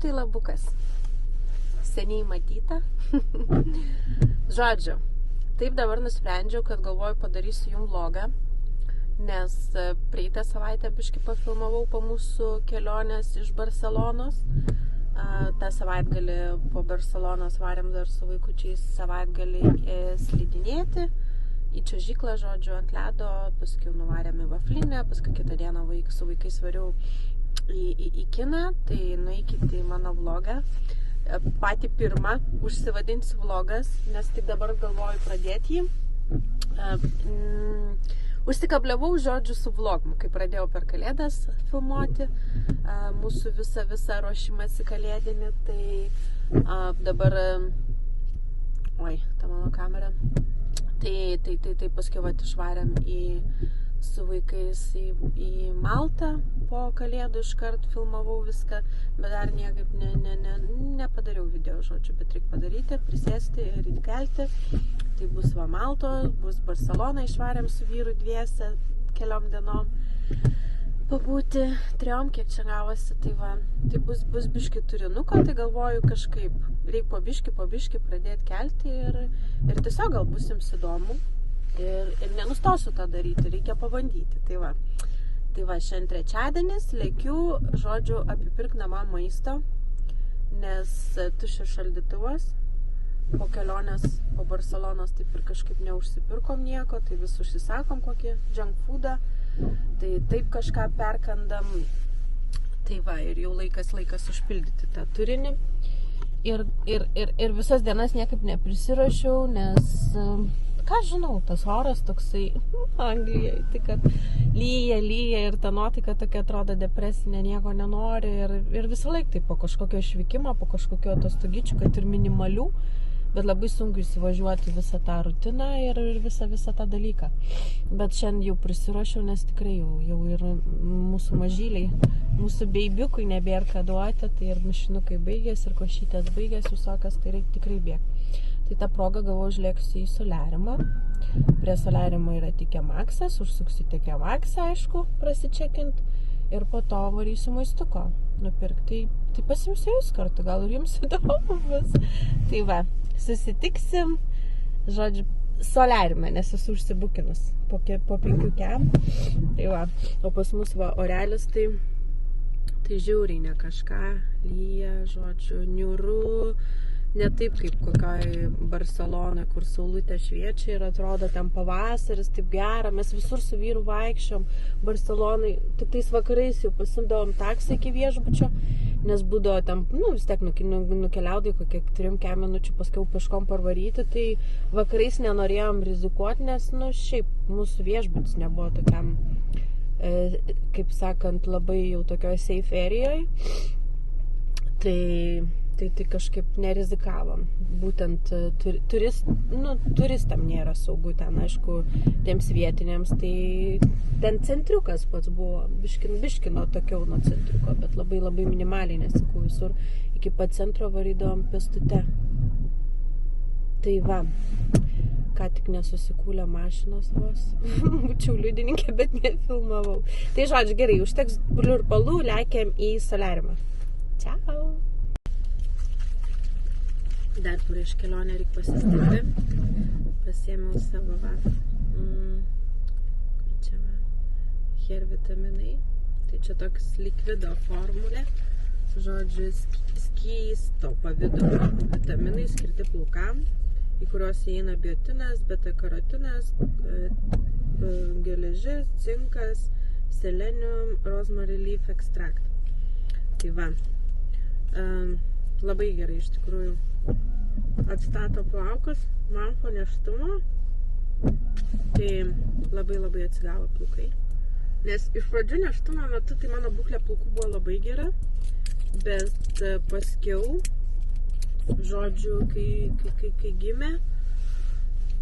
tai labukas. Seniai matyta. Žodžiu, taip dabar nusprendžiau, kad galvoju padarysiu jums vlogą, nes praeitą savaitę biškį pafilmavau po mūsų kelionės iš Barselonos. tą savaitgalį po Barcelonos varėm dar su vaikučiais savaitgalį slidinėti į čiuožyklą, žodžiu, ant ledo, paskui nuvarėm į Vaflinę, paskui kitą dieną su vaikais variau į kiną, tai nueikite į mano vlogą. Patį pirmą užsivadinsiu vlogas, nes tik dabar galvoju pradėti jį. Užsikabliavau žodžiu su vlogu, kai pradėjau per Kalėdas filmuoti mūsų visą ruošimąsi kalėdinį, tai dabar, ta mano kamera, tai paskui išvarėm su vaikais į Maltą, po Kalėdų iškart filmavau viską, bet dar niekaip nepadariau video, žodžiu, bet reikia padaryti, prisėsti ir įkelti. Tai bus Malto, bus Barcelona, išvarėm su vyru dviese keliom dienom pabūti, 3, kiek čia gavosi, tai bus biški turinuko, tai galvoju kažkaip, reikia po biški pradėti kelti ir tiesiog gal bus jums įdomu ir nenustosiu tą daryti, reikia pabandyti, tai va, šiandien trečiadienis, lėkiu, žodžiu, apipirk namą maisto, nes tuščias šaldytuvas. Po kelionės po Barcelonos taip ir kažkaip neužsipirkom nieko, tai vis užsisakom kokį junk foodą, tai taip kažką perkandam, tai va, ir jau laikas užpildyti tą turinį. Ir visas dienas niekaip neprisirašiau, nes, ką žinau, tas oras toksai Anglijai, tai kad lyja ir ta nuotaika tokia atrodo depresinė, nieko nenori ir visą laiką tai po kažkokio išvykimo, po kažkokio atostogyčių, kad ir minimalių, bet labai sunku įsivažiuoti visą tą rutiną ir visą tą dalyką. Bet šiandien jau prisiruošiau, nes tikrai jau ir mūsų mažyliai, mūsų beibiukui nebėra ką duoti, tai ir mišinukai baigės, ir košytės baigės, visokas, tai reikia tikrai bėgti. Tai tą progą galvoju, užlėksiu į soliariumą. Prie soliariumo yra Tikemaksas, užsuksiu Tikemaksą, aišku, prasičekint, ir po to varysiu maistuko nupirkti. Tai pasimsiu jūs kartu, gal ir jums įdomu bus. Tai va, susitiksim, žodžiu, soliariume, nes esu užsibukinus po 5 kem. Tai va, o pas mus va orelis, tai žiauriai ne kažką, lyja, žodžiu, niūru, ne taip kaip kokioj Barcelonoj, kur saulutė šviečia ir atrodo ten pavasaris, taip gera, mes visur su vyru vaikščiom Barcelonai, tik tais vakarais jau pasimdavom taksą iki viešbučio, nes būdavo ten, vis tiek nukeliaudai kokie 3 minučių, paskiau peškom parvaryti, tai vakarais nenorėjom rizikuoti, nes, šiaip mūsų viešbutis nebuvo tokiam, kaip sakant, labai jau tokioj safe areoj, tai kažkaip nerizikavom. Būtent turistam nėra saugu ten, aišku, tiems vietiniams, tai ten centriukas pats buvo, biškino tokiau nuo centriuko, bet labai minimaliai, nes sakau, visur iki pat centro varydavom pėstute. Tai va, ką tik nesusikūlė mašinos vos, būčiau liudininkė, bet nefilmavau. Tai žodžiu, gerai, užteks pliurpalų, lekiam į soliariumą. Ciao! Dar prieš kelionę reikia pasistikti. Pasiėmiau savo hair vitaminai. Tai čia toks likvido formulė. Žodžiu, skysto pavidalo vitaminai skirti plaukam, į kuriuos įeina biotinas, beta-karotinas, geležis, cinkas, selenium, rosemary leaf extract. Tai va, labai gerai iš tikrųjų atstato plaukus, man po nėštumo, tai labai atsigavo plaukai. Nes iš pradžių nėštumo metu tai mano būklė plaukų buvo labai gera, bet paskiau, žodžiu, kai gimė,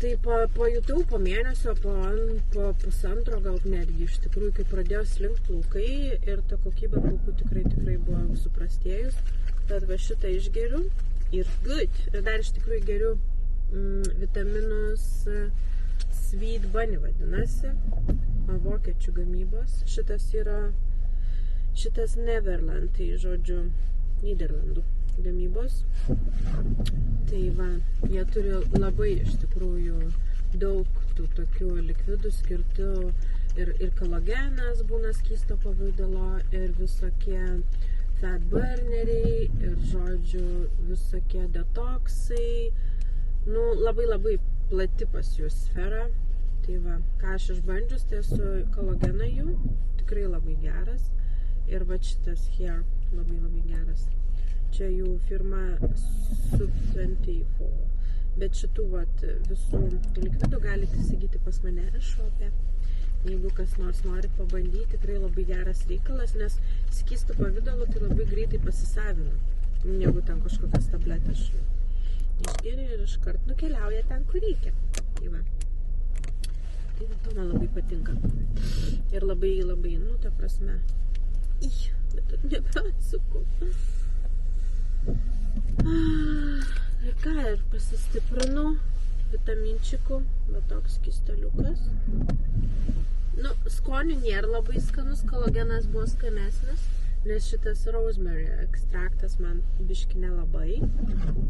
tai pajutau po mėnesio, po pusantro gal netgi iš tikrųjų, kai pradėjo slinkt plaukai ir ta kokybė plaukų tikrai buvo suprastėjus. Bet va šitą išgeriu ir good. Ir dar iš tikrųjų geriu vitaminus Sweet Bunny vadinasi, vokiečių gamybos. Šitas Neverland, tai žodžiu, Nyderlandų gamybos. Tai va, jie turi labai iš tikrųjų daug tų tokių likvidų skirtų ir kolagenas būna skysto pavidalo, ir visokie fat burneriai, ir žodžiu visokie detoksai. Nu, labai plati pas jų sfera. Tai va, ką aš išbandžius, tai su kolageną jų tikrai labai geras. Ir va šitas hair labai geras. Čia jų firma Sub24. Bet šitų vat, visų likvidų galite įsigyti pas mane šope. Jeigu kas nors norit pabandyti, tikrai labai geras reikalas, nes skystų pavidalu tai labai greitai pasisavina, negu ten kažkokias tabletės išgeri ir iškart nukeliauja ten, kur reikia. Tai va. Tai to man labai patinka. Ir labai, nu, ta prasme, bet nebesukau. Ir ką, ir pasistiprinu vitaminčikų, bet toks skysteliukas. Nu, skonių nėra labai skanus, kolagenas buvo skanesnis, nes šitas rosemary ekstraktas man biški nelabai,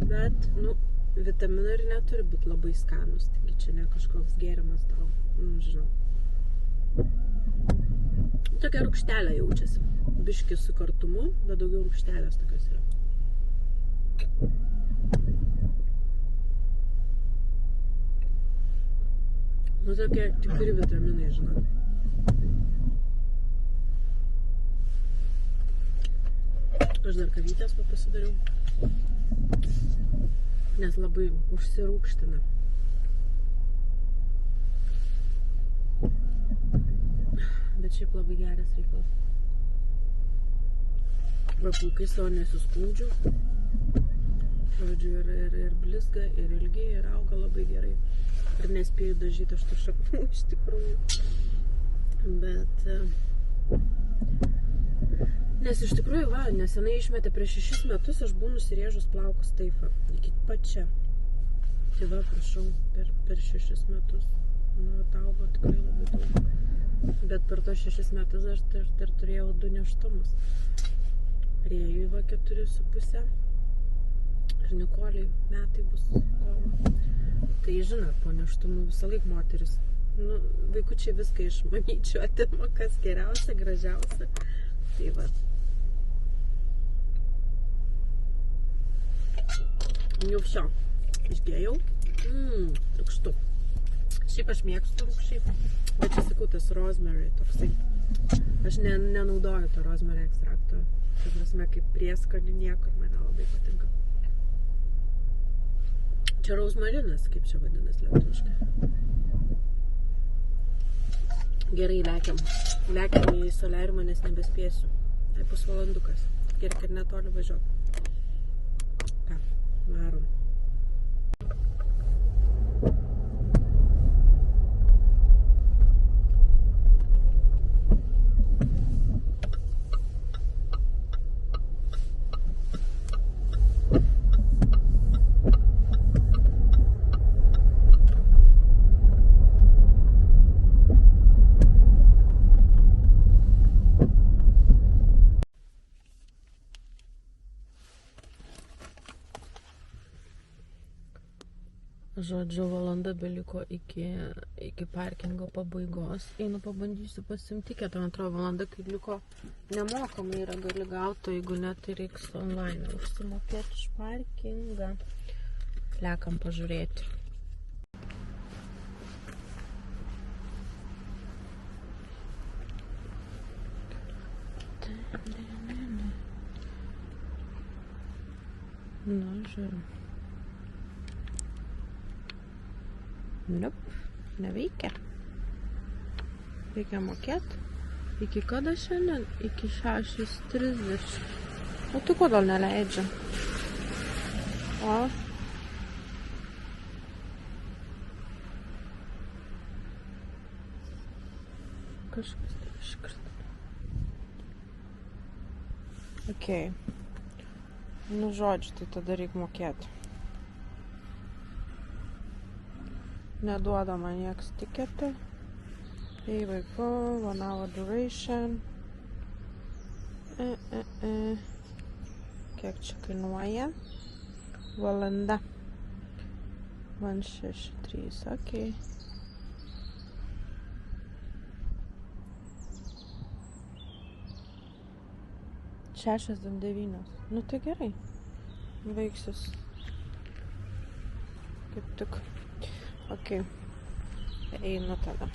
bet, nu, vitaminų ir neturi būti labai skanus, taigi čia ne kažkoks gėrimas tau, nu, žinau. Tokia rūgštelė jaučiasi, biški su kartumu, bet daugiau rūgštelės tokios yra. Nu, tokie tikri vitaminai, žinau. Aš dar kavytės pasidariau, nes labai užsirūgština. Bet šiaip labai geras reikalas. Va, plaukai savo nesiskūdžiu. Žodžiu, ir blizga, ir ilgi, ir auga labai gerai. Ir nespėjau dažyti aš tų šaknų iš tikrųjų. Bet... Nes iš tikrųjų, va, nesenai išmetė prieš 6 metus, aš buvau nusirėžus plaukus taifą. Iki pačia. Tai va, prašau, per 6 metus. Nu, ataugo tikrai labai daug. Bet per tos 6 metus aš dar turėjau 2 nėštumus. Rėjui va 4,5. Ir Nikoliai metai bus kovo. Tai žinot, po nėštumų visą laik moteris. Nu, vaikučiai viską iš mamyčių atima, kas geriausia, gražiausia. Tai va. Jau všio. Išgėjau. Rūgštu. Šiaip aš mėgstu rūgščiai. Bet čia sakau, tas rosemary toksai. Aš nenaudoju to rosemary ekstrakto. Tai prasme, kaip prieskonių niekur man labai patinka. Čia rozmarinas, kaip čia vadinas lietuviškai. Gerai, lekiam. Lekiam į soliariumą, nes nebespėsiu. Tai pusvalandukas. Gerai, kad netoli važiuot. Ką, varom. Žodžiu, valanda beliko iki parkingo pabaigos. Einu pabandysiu pasimti tiketą, man atrodo, valanda, kai liko nemokamai yra, gali gauti, jeigu ne, tai reiks online užsimokėti už parkingą. Lekam pažiūrėti. Na, žiūrėjau. Nope, neveikia. Reikia mokėti. Iki kada šiandien? Iki 6:30. O tai kodėl neleidžia? O? Kažkas tai iškrita. Okei. Nu, žodžiu, tai tada reikia mokėti. Neduoda man nieks tiketą. Hey, vaiku, 1 hour duration. Kiek čia kainuoja? Valanda. 163, okei. $69. Nu tai gerai. Baigsis. Kaip tik. Okei. Einu tada.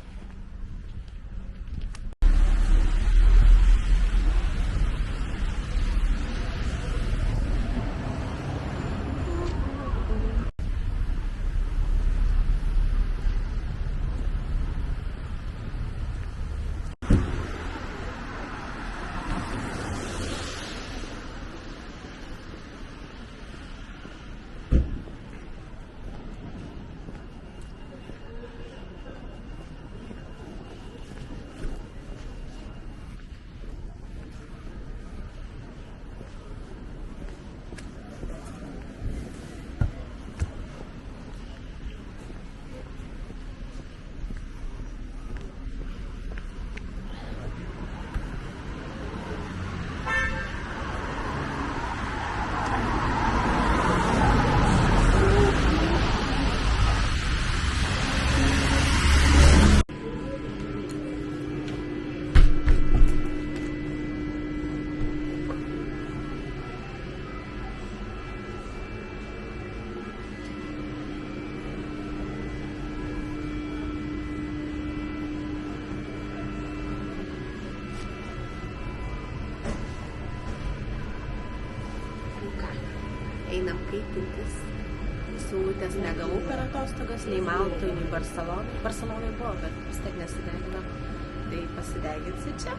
Einam kaitintis. Saulutės negavau per atostogas, nei Maltoj, nei Barcelonoj. Barcelonoj buvo, bet vis tiek nesidegino. Tai pasideginsi čia.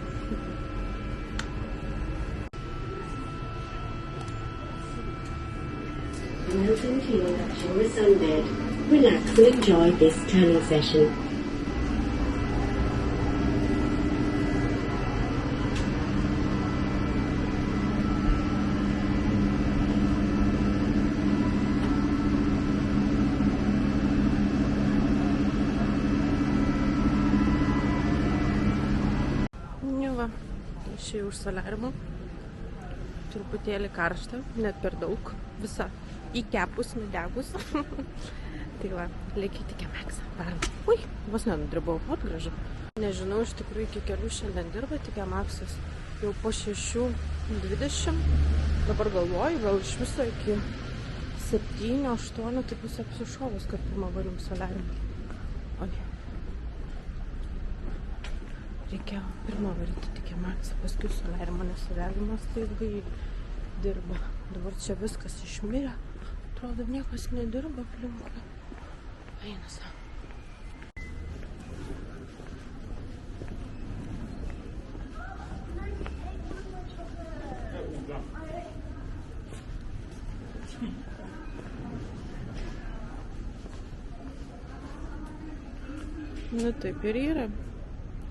Imagine feeling that you're a sunbed. Relax and enjoy this tanning session. Išėjau už soliariumo, truputėlį karšta, net per daug, visa įkepus, nudegus. Tai va, reikia tik Meksą. Ui, vos nenudribau, gražu. Nežinau, iš tikrųjų, iki kelių šiandien dirba tik Meksas. Jau po 6:20, dabar galvoju, gal iš viso iki 7-8, taip bus apsišovus, kad pirmą varim soliariumą. Oi. Reikėjo pirmą varyti tik Meksą, paskui soliariumą, nes soliariumas tai ilgai dirba. Dabar čia viskas išmirė. Atrodo, niekas nedirba aplinkui. Eina savo. Nu taip ir yra.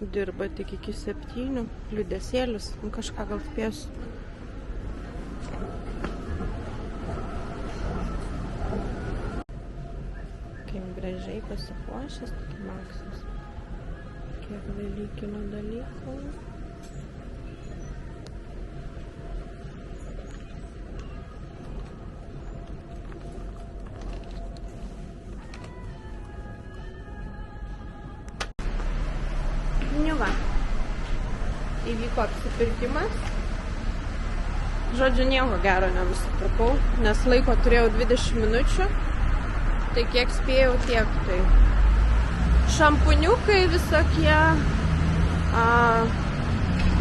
Dirba tik iki 7, liūdesėlis, kažką gal spėsiu. Kaip gražiai pasipuošęs, tik Meksas. Kiek velykinių dalykų. Va, įvyko apsipirkimas. Žodžiu, nieko gero nenusipirkau, nes laiko turėjau 20 minučių. Tai kiek spėjau, tiek tai. Šampuniukai visokie,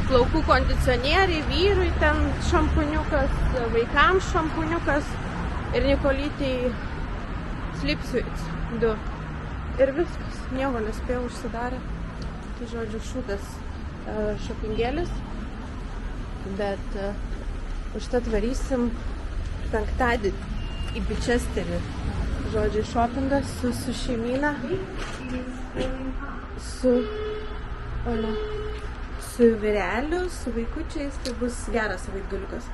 plaukų kondicionieriai, vyrui ten šampuniukas, vaikams šampuniukas ir Nikolytei slipsuits 2. Ir viskas, nieko nespėjau, užsidarė. Tai žodžiu, šūdas šopingėlis, bet užtat varysim penktadienį į Bičesterį. Žodžiu, šopingas su šeimyna, su vyreliu, su vaikučiais, tai bus geras savaitgaliukas.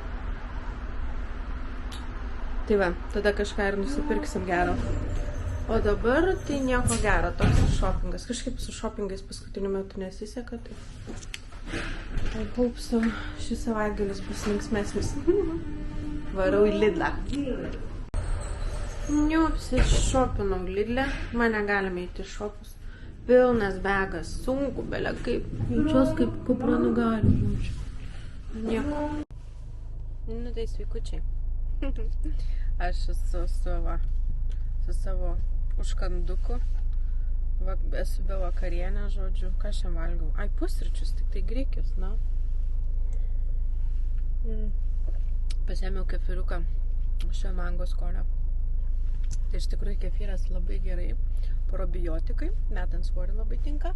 Tai va, tada kažką ir nusipirksim gero. O dabar tai nieko gero, toks šopingas. Kažkaip su šopingais paskutiniu metu nesiseka. I hope so. Šis savaitgalis bus linksmesnis. Varau į Lidlą. Apsišopinau Lidlę. Man negalime eiti šopus. Pilnas begas, sunku, belia kaip. Jaučiuos kaip kupra nugarį. Nieko. Nu tai sveikučiai. Aš esu su savo užkanduku. Esu be vakarienę, žodžiu. Ką šiandien valgau? Ai, pusryčius, tik tai grikius, na. Pasėmiau kefiriuką šio mango skonio. Tai iš tikrųjų kefyras labai gerai. Probiotikai, metant svorį labai tinka.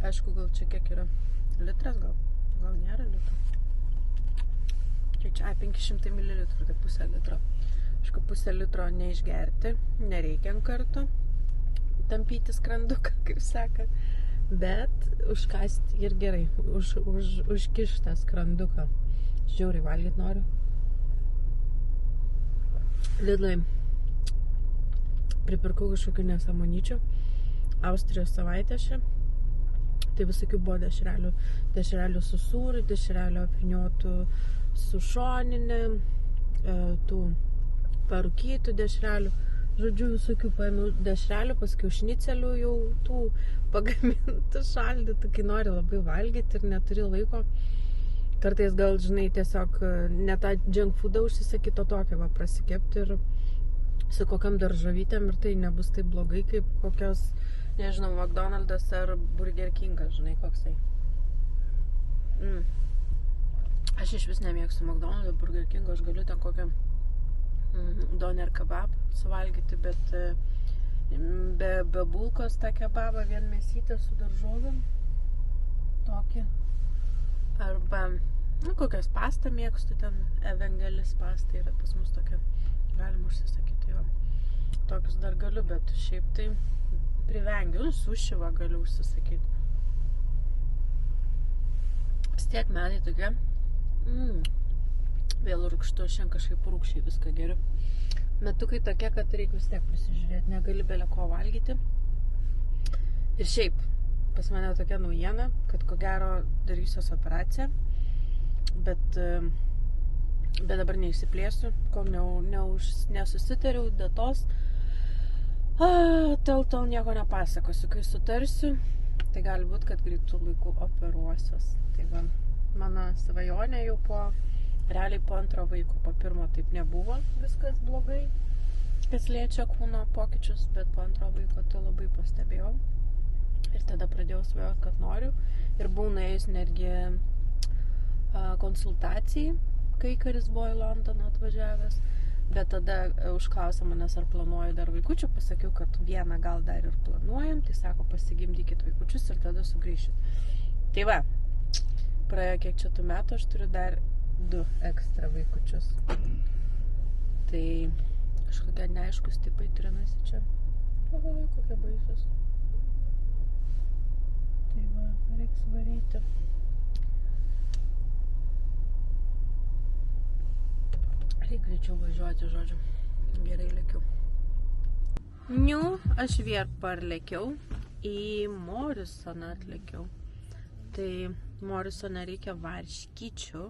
Aišku, gal čia kiek yra litras, gal nėra litro. Čia 500 ml, tai pusę litro. Aišku, pusę litro neišgerti, nereikia ant karto tampyti skranduką, kaip sakant. Bet užkasti ir gerai, užkištą skranduką. Žiauriai valgyt noriu. Lidlai pripirkau kažkokių nesąmonyčių. Austrijos savaitė šią. Tai visokių buvo dešrelių su sūriu, dešrelių apvyniotų su šoninė, tų parūkytų dešrelių. Žodžiu, visokių paėmiau dešrelių, paskiau šnicelių jau tų pagamintų šaldytų, kai nori labai valgyti ir neturi laiko. Kartais gal, žinai, tiesiog ne tą junk foodą užsisakyti, o tokią va prasikepti ir su kokiam daržovytėm ir tai nebus taip blogai kaip kokios, nežinau, McDonald's ar Burger Kingas, žinai, koksai. Aš iš vis nemėgstu McDonald's, Burger Kingo, aš galiu ten kokią doner kebab suvalgyti, bet be bulkos tą kebabą vien mėsytę su daržovėm. Tokį. Arba, kokios pastą mėgstu, ten evangelis pasta yra pas mus tokia, galima užsisakyti jo. Tokius dar galiu, bet šiaip tai privengiu, sušivą galiu užsisakyti. Vis tiek metai tokie, vėl rūgštu, šiandien kažkaip rūgščiai viską geriu. Metukai tokie, kad reikia vis tiek prisižiūrėti, negali belė ko valgyti. Ir šiaip, pas mane tokia naujiena, kad ko gero darysiuos operaciją, bet dabar neišsiplėsiu, kol nesusitariau datos, tol nieko nepasakosiu. Kai sutarsiu, tai gali būt, kad greitų laikų operuosiuos. Tai va, mano svajonė jau realiai po antro vaiko, po pirmo taip nebuvo viskas blogai, kas liečia kūno pokyčius, bet po antro vaiko tai labai pastebėjau. Ir tada pradėjau svajoti, kad noriu. Ir buvau nuėjus netgi konsultacijai, kai karis buvo į Londoną atvažiavęs. Bet tada užklausė manęs, ar planuoju dar vaikučių. Pasakiau, kad vieną gal dar ir planuojam. Tai sako, pasigimdykit vaikučius ir tada sugrįšit. Tai va, praėjo kiek čia tų metų, aš turiu dar 2 ekstra vaikučius. Tai kažkokie neaiškus tipai trinasi čia. Oi, kokie baisus. Tai va, reiks varyti. Reikia greičiau važiuoti, žodžiu. Gerai lėkiau. Aš vėl parlėkiau. Į Morisoną atlėkiau. Tai Morisone reikia varškyčių.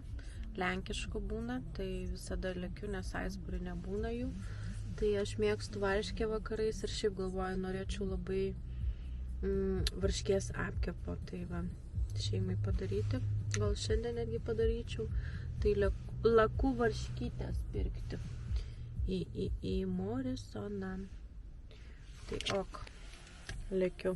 Lenkiškų būna. Tai visada lėkiu, nes Salisbury nebūna jų. Tai aš mėgstu varškę vakarais ir šiaip galvoju, norėčiau labai varškės apkepo. Tai va, šeimai padaryti. Gal šiandien netgi padaryčiau. Tai lakų varškytės pirkti į Morisoną. Tai ok, lėkiu.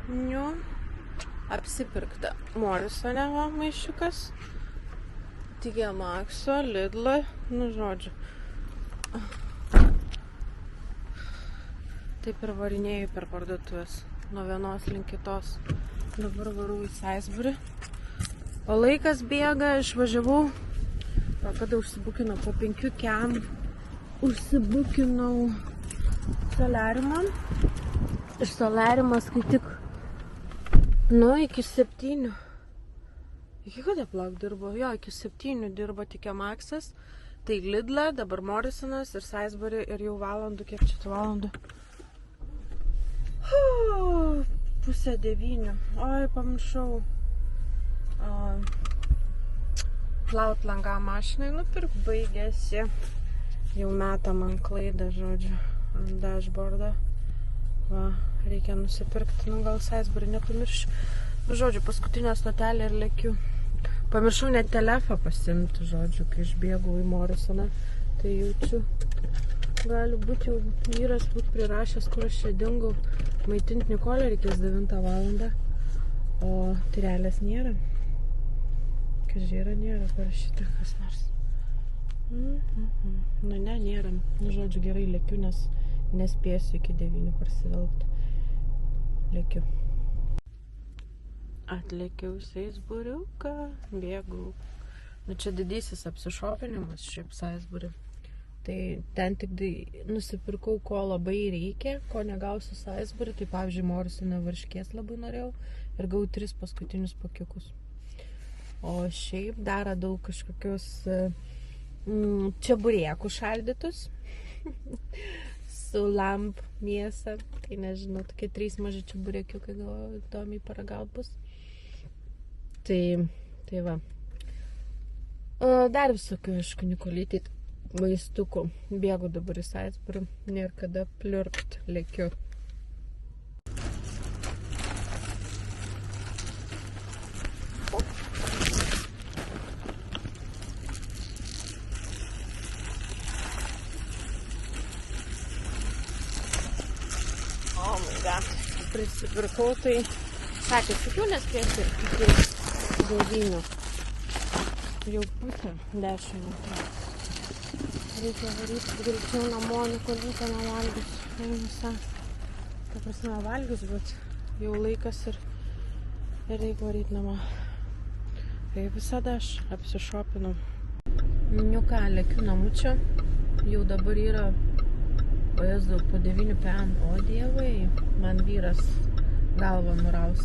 Nu, apsipirkta Morisone va maišiukas. TK Maxxo, Lidlo, nu žodžiu. Taip ir varinėjau per parduotuvės, nuo vienos link kitos. Dabar varau į Sainsbury. O laikas bėga, išvažiavau. Kada užsibukinau po 5 kem. Užsibukinau solariumą. Iš solariumas kai tik, iki 7. Iki kada plauk dirbo? Jo, iki 7 dirbo TK Maxxas. Tai Lidla, dabar Morisonas ir Sainsbury ir jau valandų, kiek čia valandų? 8:30. Oi, pamiršau. Plaut langą mašinai nupirk, baigėsi. Jau meta man klaidą, žodžiu, ant dashboardo. Va, reikia nusipirkti, gal Sainsbury nepamiršiu. Žodžiu, paskutinę stotelę ir lėkiu. Pamiršau net telefą pasimti, žodžiu, kai išbėgau į Morisoną. Tai jaučiu, gali būti jau vyras būt prirašęs, kur aš čia dingau. Maitinti Nikolę reikės 9 valandą, o tyrelės nėra. Kažėra nėra parašyta kas nors. Nu ne, nėra. Nu, žodžiu, gerai lėkiu, nes nespėsiu iki 9 parsivelgti. Lėkiu. Atlėkiau Sainsbury'uką, bėgau. Nu, čia didysis apsišopinimas šiaip Sainsbury. Tai ten tik nusipirkau, ko labai reikia, ko negausiu Sainsbury. Tai pavyzdžiui, Morisone varškės labai norėjau ir gavau 3 paskutinius pakiukus. O šiaip dar radau kažkokius čeburėkų šaldytus su lamb mėsa. Tai nežinau, tokie 3 maži čeburėkiukai, gal įdomiai paragaut bus. Tai va. Dar visokių, aišku, Nikolytė vaistukų. Bėgu dabar į Sainsbury, nėra kada pliurpt, lėkiu. Oh my god, prisipirkau, tai sakė, sakiau, nespėsiu iki 9. Jau pusę 10. Reikia varyti greičiau namo, Nikolytė nevalgys. Visą, ta prasme, valgys, bet jau laikas ir reikia varyti namo. Tai visada aš apsišopinau. Nu ką, lėkiu namučio. Jau dabar yra, o Jėzau, po 9 PM. O dievai, man vyras galvą nuraus.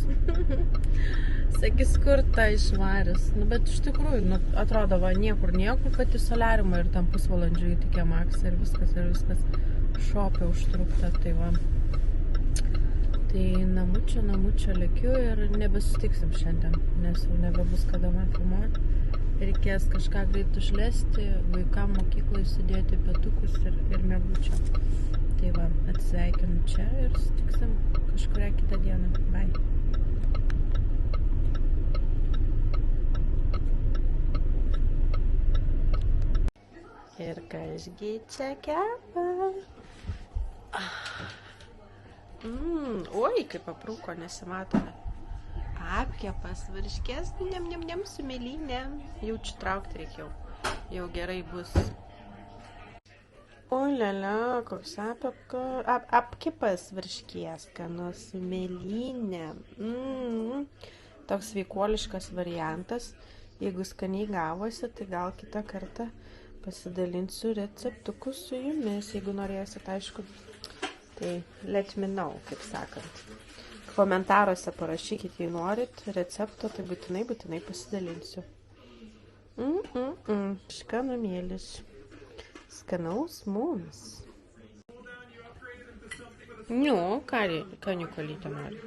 Sakys, kur ta išvaris. Nu, bet iš tikrųjų, atrodo, va, niekur, kad į solariumą ir tam pusvalandžiui į TK Maxxą ir viskas šopė užtrukta, tai va. Tai namučio lėkiu ir nebesutiksim šiandien, nes jau nebebus kada man filmuoti. Reikės kažką greit užlesti, vaikam mokyklai sudėti pietukus ir miegučio. Tai va, atsisveikinu čia ir sutiksim kažkurią kitą dieną. Bye. Ir kasgi čia kepa. Oi, kaip aprūko, nesimatome. Apkepas, varškės, nem su mėlynė. Jaučiu traukti reikėjau. Jau gerai bus. O lele, koks apkepas varškės, skanus su mėlynė. Toks sveikuoliškas variantas. Jeigu skaniai gavosi, tai gal kitą kartą pasidalinsiu receptukus su jumis, jeigu norėsit, aišku. Tai let me know, kaip sakant. Komentaruose parašykit, jei norit recepto, tai būtinai pasidalinsiu. Skanumėlis. Skanaus mums. Nu, ką Nikolytė nori?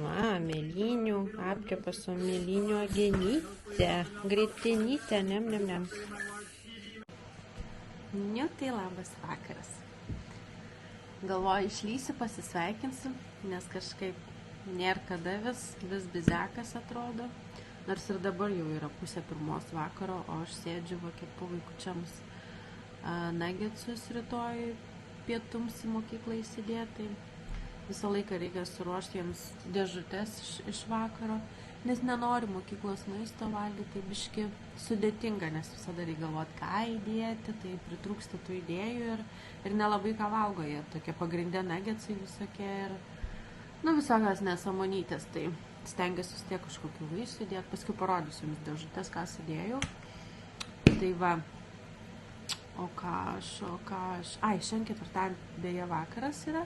Va, mėlynių, apkepas su mėlynių agenytė, grėtinytė, nem. Nu, tai labas vakaras. Galvoju, išlysiu, pasisveikinsiu, nes kažkaip nėra kada vis bizekas atrodo. Nors ir dabar jau yra 1:30 vakaro, o aš sėdžiu va kepu vaikučiams nuggetsus rytoj pietums į mokyklą įsidėti. visą laiką reikia suruošti jiems dėžutės iš vakaro, nes nenori mokyklos maisto valgyti, tai biški sudėtinga, nes visada reikia galvoti, ką įdėti, tai pritrūksta tų idėjų ir nelabai ką valgo jie, tokie pagrindė nuggetsai visokie ir, visokios nesąmonytės, tai stengiuosi vis tiek kažkokių vaisių įdėti, paskui parodysiu jums dėžutės, ką sudėjau. Tai va, o ką aš, šiandien ketvirtadienį beje vakaras yra,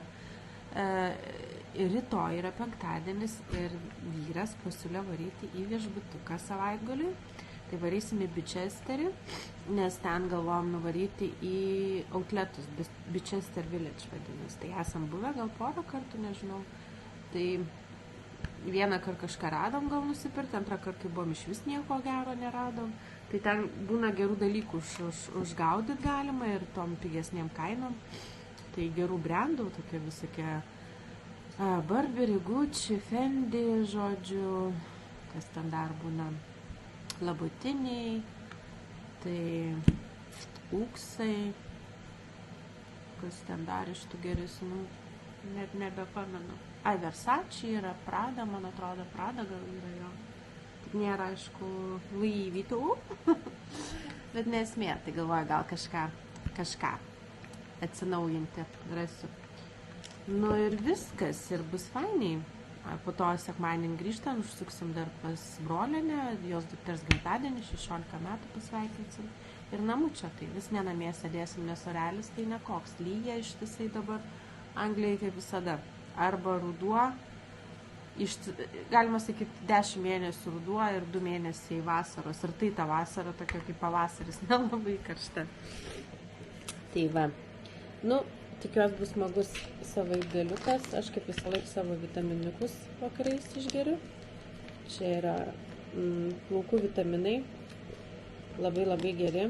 rytoj yra penktadienis ir vyras pasiūlė varyti į viešbutuką savaitgaliui, tai varysim į Bičesterį, nes ten galvojom nuvaryti į outletus, Bičester Village vadinasi, tai esam buvę gal porą kartų, nežinau, tai vieną kartą kažką radom gal nusipirkti, antrą kartą, kai buvom iš vis nieko gero neradom, tai ten būna gerų dalykų užgaudyti galima ir tom pigesniem kainom, tai gerų brandų, tokie visokie Burberry, Gucci, Fendi, žodžiu, kas ten dar būna, labutiniai, tai ūksai, kas ten dar iš tų geresnių, net nebepamenu. Versace yra, Prada, man atrodo, Prada gal yra jo. Tik nėra, aišku, Louis Vuitton, bet nesmė, tai galvoju, gal kažką atsinaujinti rasiu. Ir viskas, ir bus fainiai. Po to sekmadienį grįžtant, užsuksim dar pas brolinę, jos dukters gimtadienį, 16 metų pasveikinsim. Ir namučia, tai vis nenamie sėdėsim, nes orelis tai nekoks, lyja ištisai dabar Anglijai kaip visada. Arba ruduo, galima sakyti 10 mėnesių ruduo ir 2 mėnesiai vasaros. Ir tai ta vasara tokia kaip pavasaris, nelabai karšta. Tai va, tikiuosi bus smagus savaitgaliukas. Aš kaip visą laiką savo vitaminiukus vakarais išgeriu. Čia yra plaukų vitaminai, labai geri,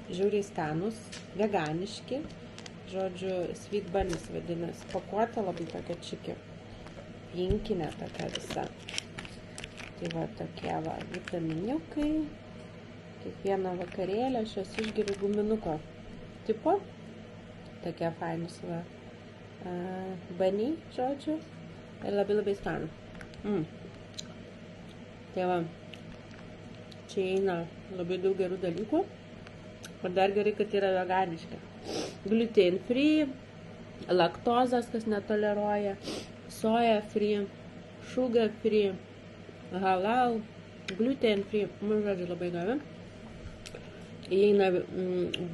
žiauriai skanus, veganiški. Žodžiu, Sweet Bunnies vadinasi, pakuotė labai tokia čiki, pinkinė tokia visa. Tai va tokie va vitaminiukai, kiekvieną vakarėlę aš jas išgeriu guminuko tipo, tokie fainus va bunny, žodžiu, ir labai skanu. Tai va, čia eina labai daug gerų dalykų, ir dar gerai, kad yra veganiška. Gluten free, laktozas, kas netoleruoja, soja free, sugar free, halal, gluten free, žodžiu, labai gavi. Įeina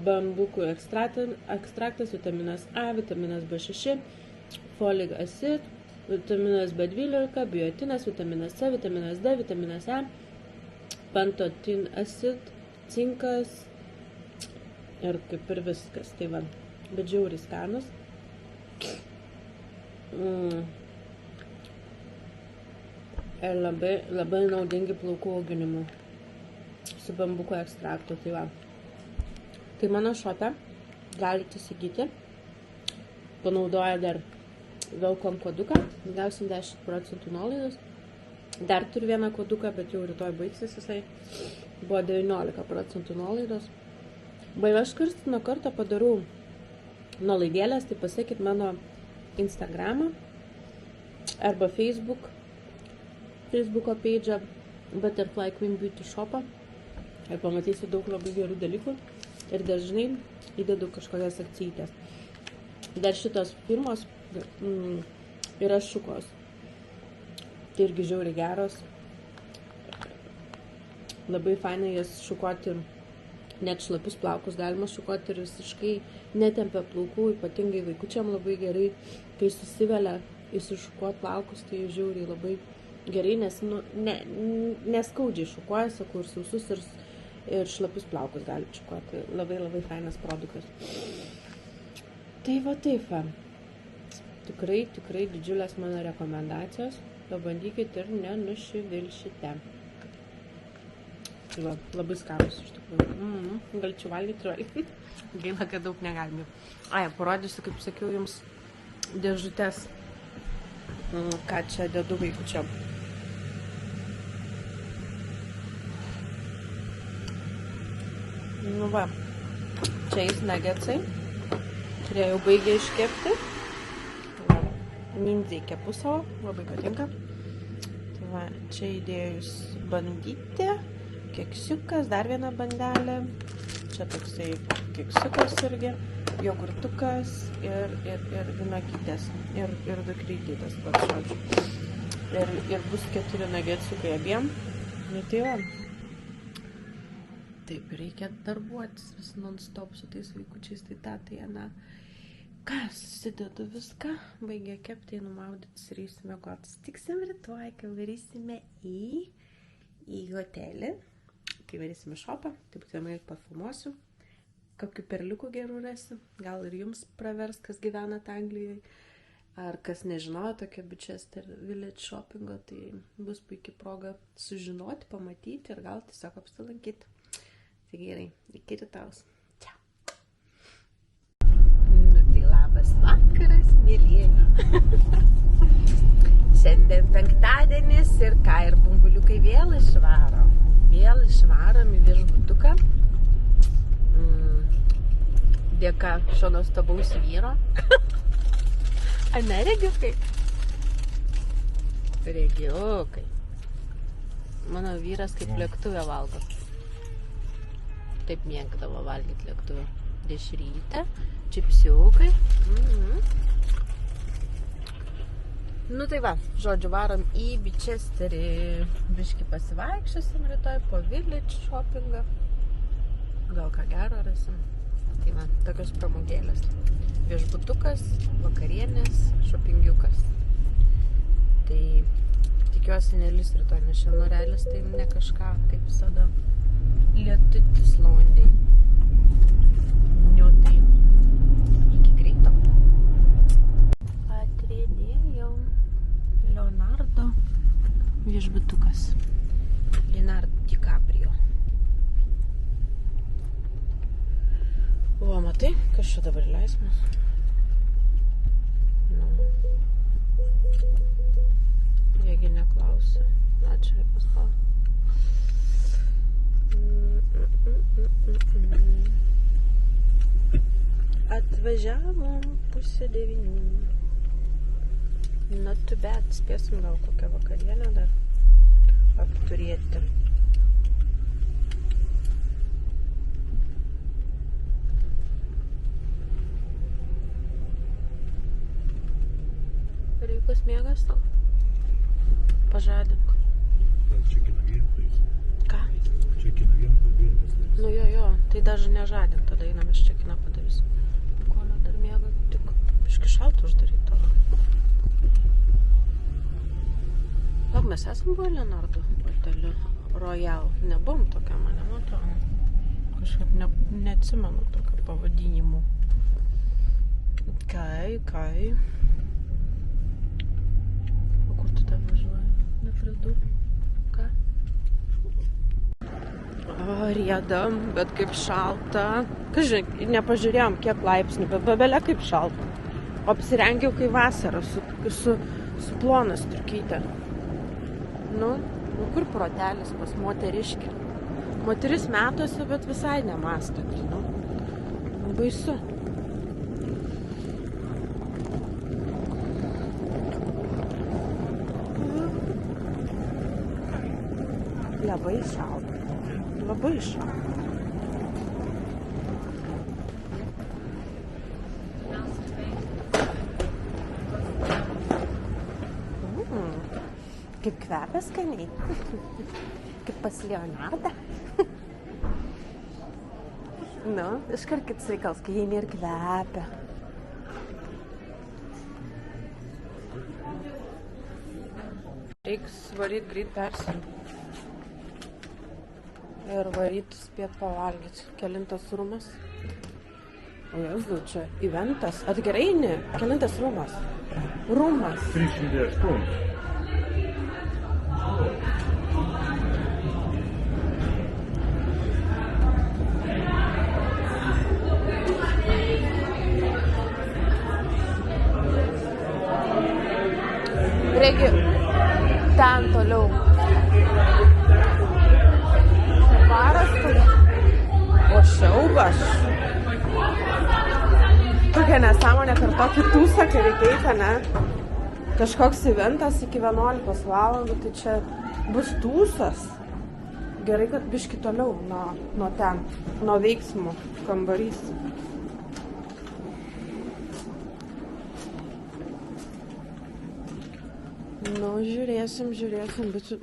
bambukų ekstraktas, vitaminas A, vitaminas B6, folic acid, vitaminas B12, biotinas, vitaminas C, vitaminas D, vitaminas E, pantotin acid, cinkas, ir kaip ir viskas, tai va, bet žiauriai skanus. Ir labai naudingi plaukų auginimui su bambuko ekstraktu, tai va. Tai mano šope galite įsigyti, panaudoja dar Welcome koduką, gausim 10% nuolaidos. Dar turiu vieną koduką, bet jau rytoj baigsis jisai, buvo 19% nuolaidos. Aš karts nuo karto padarau nuolaidėlės, tai pasiekit mano Instagramą arba Facebooko page'ą Butterfly Queen Beauty Shopą ir pamatysiu daug labai gerų dalykų ir dažnai įdedu kažkokias akcijytės. Dar šitos firmos yra šukos. Tai irgi žiauriai geros. Labai fainai jas šukuoti. Net šlapius plaukus galima šukuoti ir visiškai netempia plaukų, ypatingai vaikučiam labai gerai, kai susivelia įsišukuoti plaukus, tai žiauriai labai gerai, nes neskaudžiai šukuoja, sakau, ir sausus ir šlapius plaukus gali šukuoti. Labai fainas produktas. Tai va taip va. Tikrai didžiulės mano rekomendacijos. Pabandykit ir nenusivilšite. Tai va, labai skanus iš tikrųjų. Galčiau valgyti. Gaila, kad daug negalime. Parodysiu, kaip sakiau, jums dėžutės, ką čia dedu vaikučiam. Va, čia eis nuggetsai, kurie jau baigė iškepti. nindzei kepu savo, labai patinka. Tai va, čia įdėjus bandyti, keksiukas, dar viena bandelė. Čia toksai keksiukas irgi, jogurtukas ir vynuogytės ir dukrytytės, pats žodžiu. Ir bus 4 nagėtsiukai abiem. Nu tai va. Taip, reikia darbuotis vis non-stop su tais vaikučiais, tai ta, tai ana. Ką, susidedu viską, baigė kepti, numaudytis ir eisime miegotis. Tiksim rytoj, kai varysime į hotelį, kai varysime šopą, taip būtinai pafilmuosiu, kokių perliukų gerų rasiu, gal ir jums pravers, kas gyvenat Anglijoje, ar kas nežinojo tokio Bicester Village shoppingo, tai bus puikia proga sužinoti, pamatyti ir gal tiesiog apsilankyti. Tai gerai, iki rytaus. Čia. Nu tai labas vakaras, mėlyje. Šiandien penktadienis ir ką, ir bumbuliukai vėl išvarom. Vėl išvarom į viešbutuką. Dėka šio nuostabaus vyro. Ane, regiukai? Regiukai. Mano vyras kaip lėktuvė valgo. Taip mėgdavo valgyti lėktuvę. Dešrytę, čipsiukai. Nu tai va, žodžiu, varom į Bičesterį. Biškį pasivaikščiosim rytoj po Village shoppingą. Gal ką gero rasim. Tai va, tokios pramogėlės. Viešbutukas, vakarienės, šopingiukas. Tai tikiuosi nelis rytoj, nes šiandien norelis tai ne kažką, kaip visada. Lietutis Londai. Nu tai, iki greito. Atvedėjau Leonardo viešbutukas. Leonardo DiCaprio. O, matai, kas čia dabar leismas? Nu. Jiegi neklausia. Ačiū, paspau. Atvažiavom 8:30. Na tu bet, spėsim gal kokią vakarienę dar apturėti. Reikus miegas tau? Pažadink. Čia kinavientas. Ką? Čia kinavientas. Nu jo, tai dažu nežadink, tada einam iš čekiną padarysim. Kolio dar miega, tik biški šaltą uždaryt tavo. Gal mes esam buvo Leonardo hoteliu Royal? Nebuvom tokia, mane matau. Kažkaip neatsimenu tokio pavadinimų. Kai. O kur tu ten važiuoji? Nepridurk. Ką? Riedam, bet kaip šalta. Kažkaip, nepažiūrėjom, kiek laipsnių, bet babelė kaip šalta. O apsirengiau kai vasarą su plona striukyte. Nu, kur protelis pas moteriškį? Moteris metuose, bet visai nemąsto, nu. Baisu. Labai šalta. Labai šalta. Kaip kvepia skaniai. Kaip pas Leonardą. Nu, iškart kits reikals, kai jie ir kvepia. Reiks varyt greit persirinti. Ir varyt spėt pavalgyti. Kelintas rūmas. O Jėzau, čia eventas. Atgerai eini? Kelintas rūmas? Rūmas. 308. Regi, ten toliau. Baras turi. O siaubas. Tokia nesąmonė, kad tokį tūsą, kai reikia, ne? kažkoks eventas iki 11 valandų, tai čia bus tūsas. Gerai, kad biški toliau nuo ten, nuo veiksmų kambarys. Nu, žiūrėsim,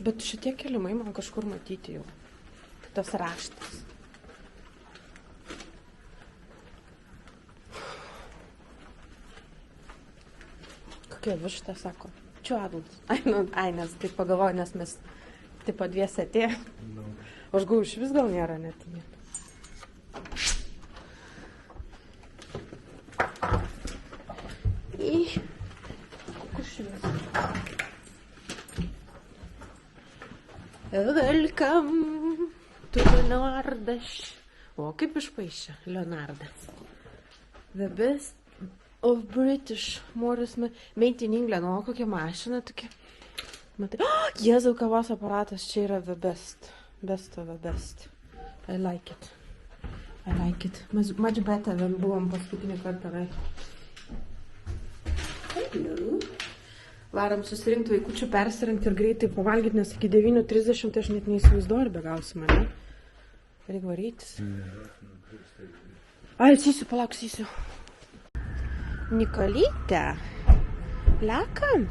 bet šitie kilimai man kažkur matyti jau. Tas raštas. Kokia višta, sako. Čiuodlas. Ai, nes taip pagalvoju, nes mes tipo dviese atėjo. O aš galvoju, iš vis gal nėra net. Welcome to Leonardas. O, kaip išpaišė Leonardas. The best of British Morris Made in England. O, kokia mašina tokia. Matai, Jėzau, kavos aparatas, čia yra the best. Best of the best. I like it. Much better than buvom paskutinį kartą. Hello. Varom susirinkti vaikučių, persirinkti ir greitai pavalgyti, nes iki 9:30 tai aš net neįsivaizduoju, ar begausim, ne? Reikia varytis. Ai, palauksiu. Nikolyte, lekam?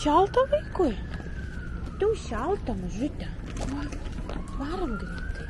Šalta vaikui? Tu šalta, mažutė. Varom greitai.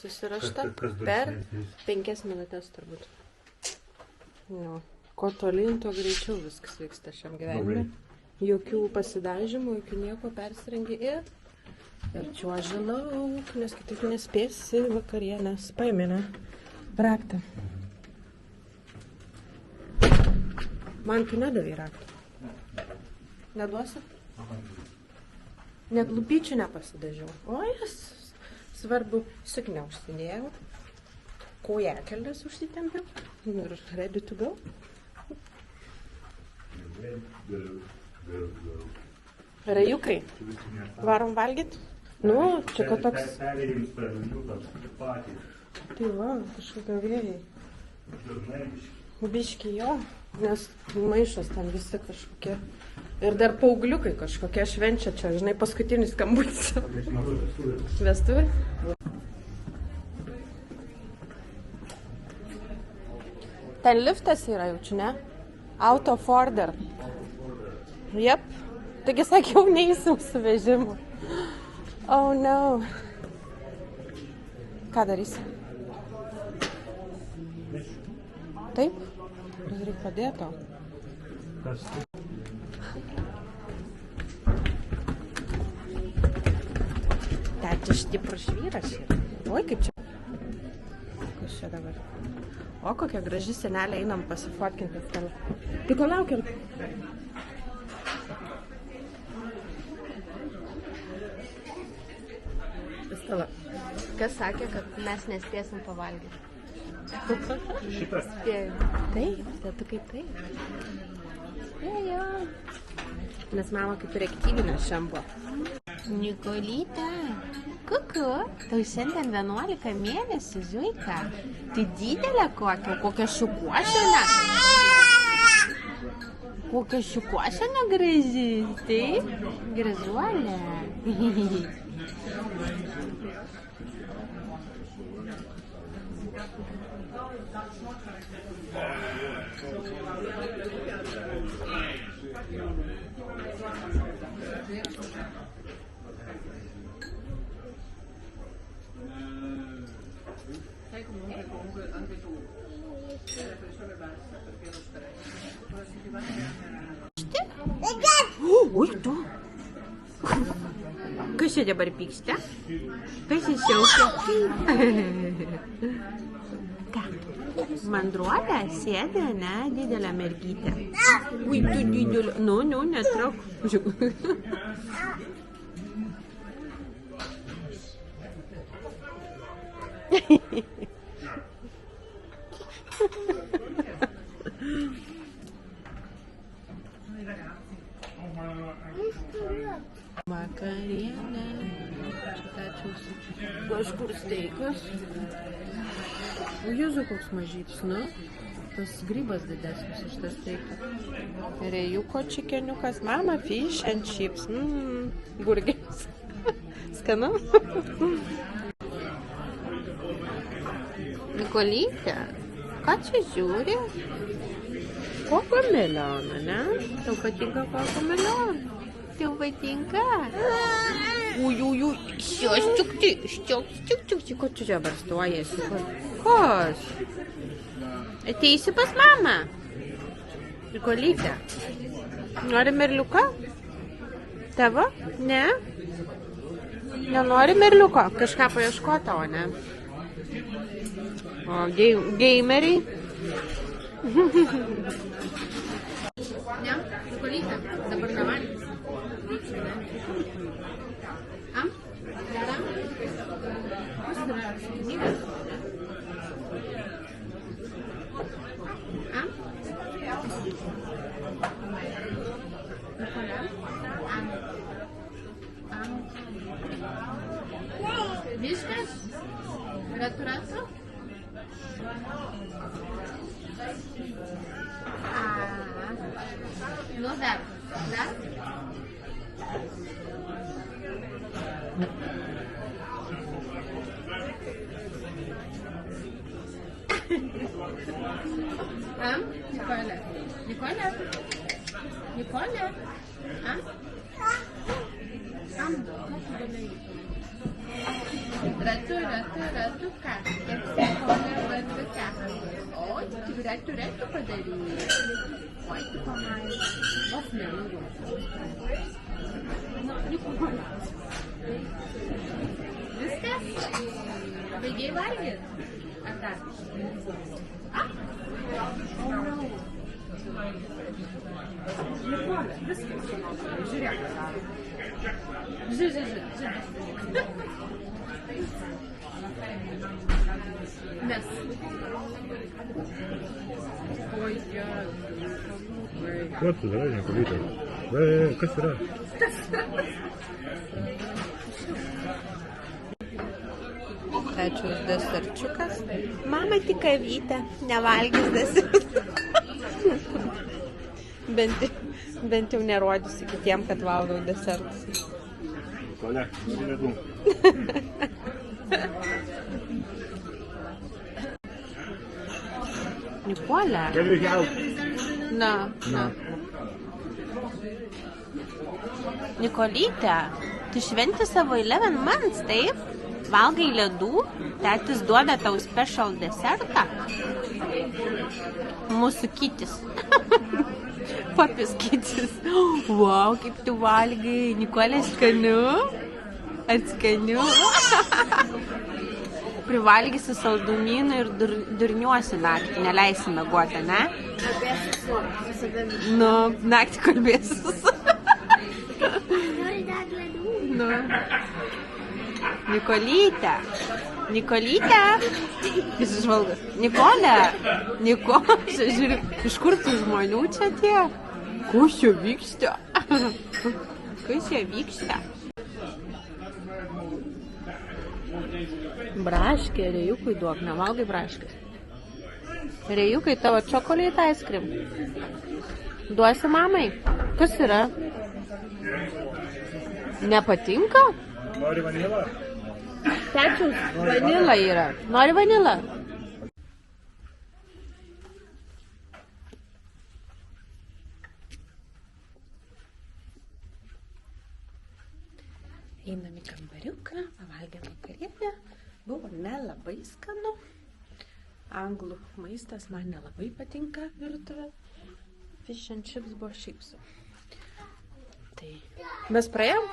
Susirašta per 5 minutės turbūt. Jo. Ko tolyn, to greičiau viskas vyksta šiam gyvenime. Jokių pasidažymų, jokių nieko, persirengi ir čiuoži lauk, nes kitaip nespėsi vakarienės. Paimė, raktą. Man tu nedavai raktą. Neduosi? Net lūpyčių nepasidažiau. O, jas. Svarbu, suknę užsidėjau, kojekelės užsitempiau ir ready to go. Rajukai, varom valgyt? Nu, čia kad toks... Tai va, kažkokia vėjai. Biški jo, nes maišas ten visi kažkokie. Ir dar paaugliukai kažkokie švenčia čia, žinai, paskutinis skambutis. Vestuvai? Ten liftas yra jaučiu, ne? Out of order. Jep. Taigi sakiau, neįsim su vežimu. Oh no. Ką darysi? Taip? Reikia padėto. Kas? Tai stiprus vyras yra. Oi, kaip čia. Kas čia dabar? O, kokia graži senelė, einam pasifotkinti. Tai ko laukiam? Stela. Kas sakė, kad mes nespėsim pavalgyti? Šitas? Spėjau. Taip, tu kaip taip. Spėjau. Nes mama kaip ir aktyvinė šiam buvo. Nikolyte, kuku, tau šiandien 11 mėnesių, zuika. Tai didelė kokia šukuošena. Kokia šukuošena graži, taip? Gražuolė. Oi, tu. Kas čia dabar pyksta? Kas įsiaukia? Ką? Mandruolė sėdi, ne, didelė mergytė. Ui, tu didelė. Nu, netrauk. Vakarienė. Kažkur steikas. O Jėzu, koks mažytis, nu? Tas grybas didesnis iš tas steikas. Rėjuko čikeniukas. Mama, fish and chips. Burgeris. Skanu? Nikolytė, ką čia žiūri? Kokomelioną, ne? Tau patinka kokomelioną? Tau patinka? Ui, ščiuk, ko tu čia barstuojasi? Kas? Ateisi pas mamą? Nikolytė, nori merliuką? Tavo? Ne? Nenori merliuko? Kažką paieškota, o ne? O, gameriai? Ne, Nikolytė, dabar nevalgys. Am? Gera? Kas yra? Am? Nikolia? Am? Viskas? Ratu? Nu, dar? Am? Nikolia? Am? Am? Ratu, ką? Oi, tu ratu padaryti. Oi, tu pamatė. Vos nenugų. Viskas? Baigiai valgyti? Ar dar? Nikolė, viskas. Žiūrėk, ką daro. Žiūrėk. Mes. Oi, Ko tu darai, Nikolytė? Kas yra? Trečias deserčiukas. Mama tik kavytę, nevalgys desertų. Bent jau nerodysiu kitiem, kad valgau desertus. Nikolia, ledų. Nikolia. Can you help? Na. Nikolytė, tu šventi savo 11 months, taip? Valgai ledų, tėtis duoda tau special desertą. Mūsų kitis. Papis kitis. Wow, kaip tu valgai. Nikolė, skaniu? Atskaniu? Privalgysi saldumynų ir durniuosi naktį, neleisi mieguoti, ne? Kalbėsiu su savimi. Nu, naktį kalbėsi su savimi. Nori dar ledų? Nu. Nikolytė. Jis žvalgas. Nikolė. Žiūrėk, iš kur tų žmonių čia tie? Kas čia vyksta? Braškė, rėjukui duok, nevalgai braškės. Rėjukai, tavo čokolate ice cream. Duosi mamai? Kas yra? Nepatinka? Nori vanilą? Tečius, vanila yra. Nori vanilą? Einam į kambariuką, pavalgėm vakarienę. Buvo nelabai skanu. Anglų maistas man nelabai patinka virtuvė. Fish and chips buvo šiaip sau. Tai mes praėjom?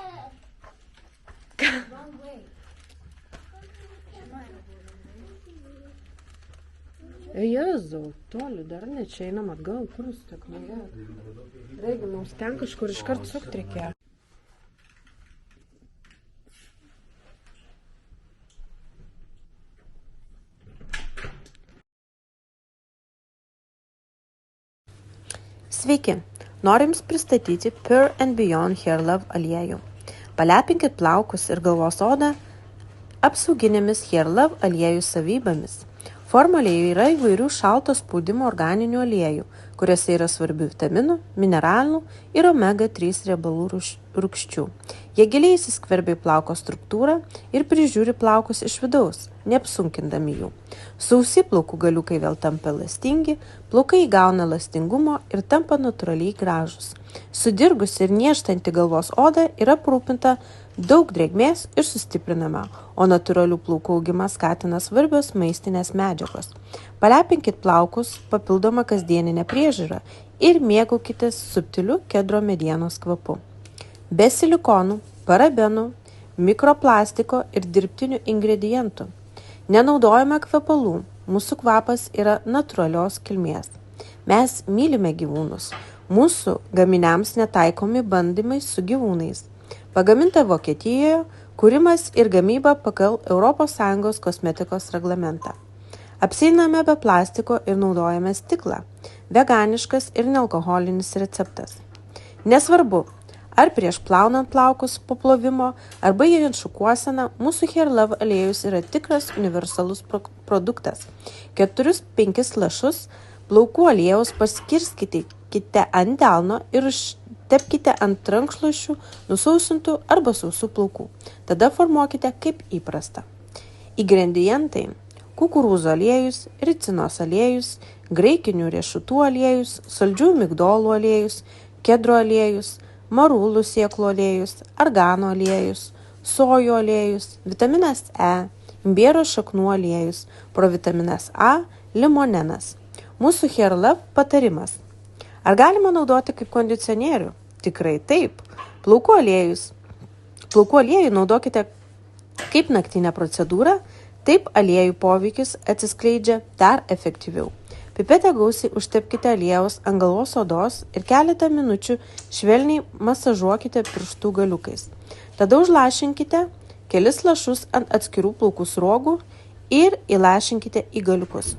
Jėzau, toli dar ne, čia einam atgal, kur jūs tak nuėjot? Reikia, mums ten kažkur iškart sukt reikėjo. Sveiki, norim pristatyti Pure and Beyond Hair Love aliejų. Palepinkit plaukus ir galvos odą apsauginėmis Hair Love aliejų savybėmis. Formulėje yra įvairių šalto spaudimo organinių aliejų, kuriuose yra svarbių vitaminų, mineralų ir omega-3 riebalų rūgščių. Jie giliai įsiskverbia į plauko struktūrą ir prižiūri plaukus iš vidaus, neapsunkindami jų. Sausi plaukų galiukai vėl tampa elastingi, plaukai įgauna elastingumo ir tampa natūraliai gražūs. Sudirgusi ir niežtanti galvos oda yra aprūpinta daug drėgmės ir sustiprinama, o natūralių plaukų augimą skatina svarbios maistinės medžiagos. Palepinkit plaukus papildomą kasdieninę priežiūrą ir mėgaukitės subtiliu kedro medienos kvapu. Be silikonų, parabenų, mikroplastiko ir dirbtinių ingredientų. Nenaudojame kvepalų, mūsų kvapas yra natūralios kilmės. Mes mylime gyvūnus, mūsų gaminiams netaikomi bandymai su gyvūnais. Pagaminta Vokietijoje, kūrimas ir gamyba pagal ES kosmetikos reglamentą. Apsieiname be plastiko ir naudojame stiklą. Veganiškas ir nealkoholinis receptas. Nesvarbu, ar prieš plaunant plaukus po plovimo, ar baigiant šukuoseną, mūsų Hair Love aliejus yra tikras universalus produktas. 4-5 lašus plaukų aliejaus paskirskite ant delno ir tepkite ant rankšluosčių nusausintų arba sausų plaukų. Tada formuokite kaip įprasta. Ingredientai: kukurūzų aliejus, ricinos aliejus, graikinių riešutų aliejus, saldžių migdolų aliejus, kedro aliejus, marūlų sėklų aliejus, argano aliejus, sojų aliejus, vitaminas E, imbiero šaknų aliejus, provitaminas A, limonenas. Mūsų Hair Love patarimas. Ar galima naudoti kaip kondicionierių? Tikrai taip. Plaukų aliejų naudokite kaip naktinę procedūrą, taip aliejų poveikis atsiskleidžia dar efektyviau. Pipetę gausiai užtepkite aliejaus ant galvos odos ir keletą minučių švelniai masažuokite pirštų galiukais. Tada užlašinkite kelis lašus ant atskirų plaukų sruogų ir įlašinkite į galiukus.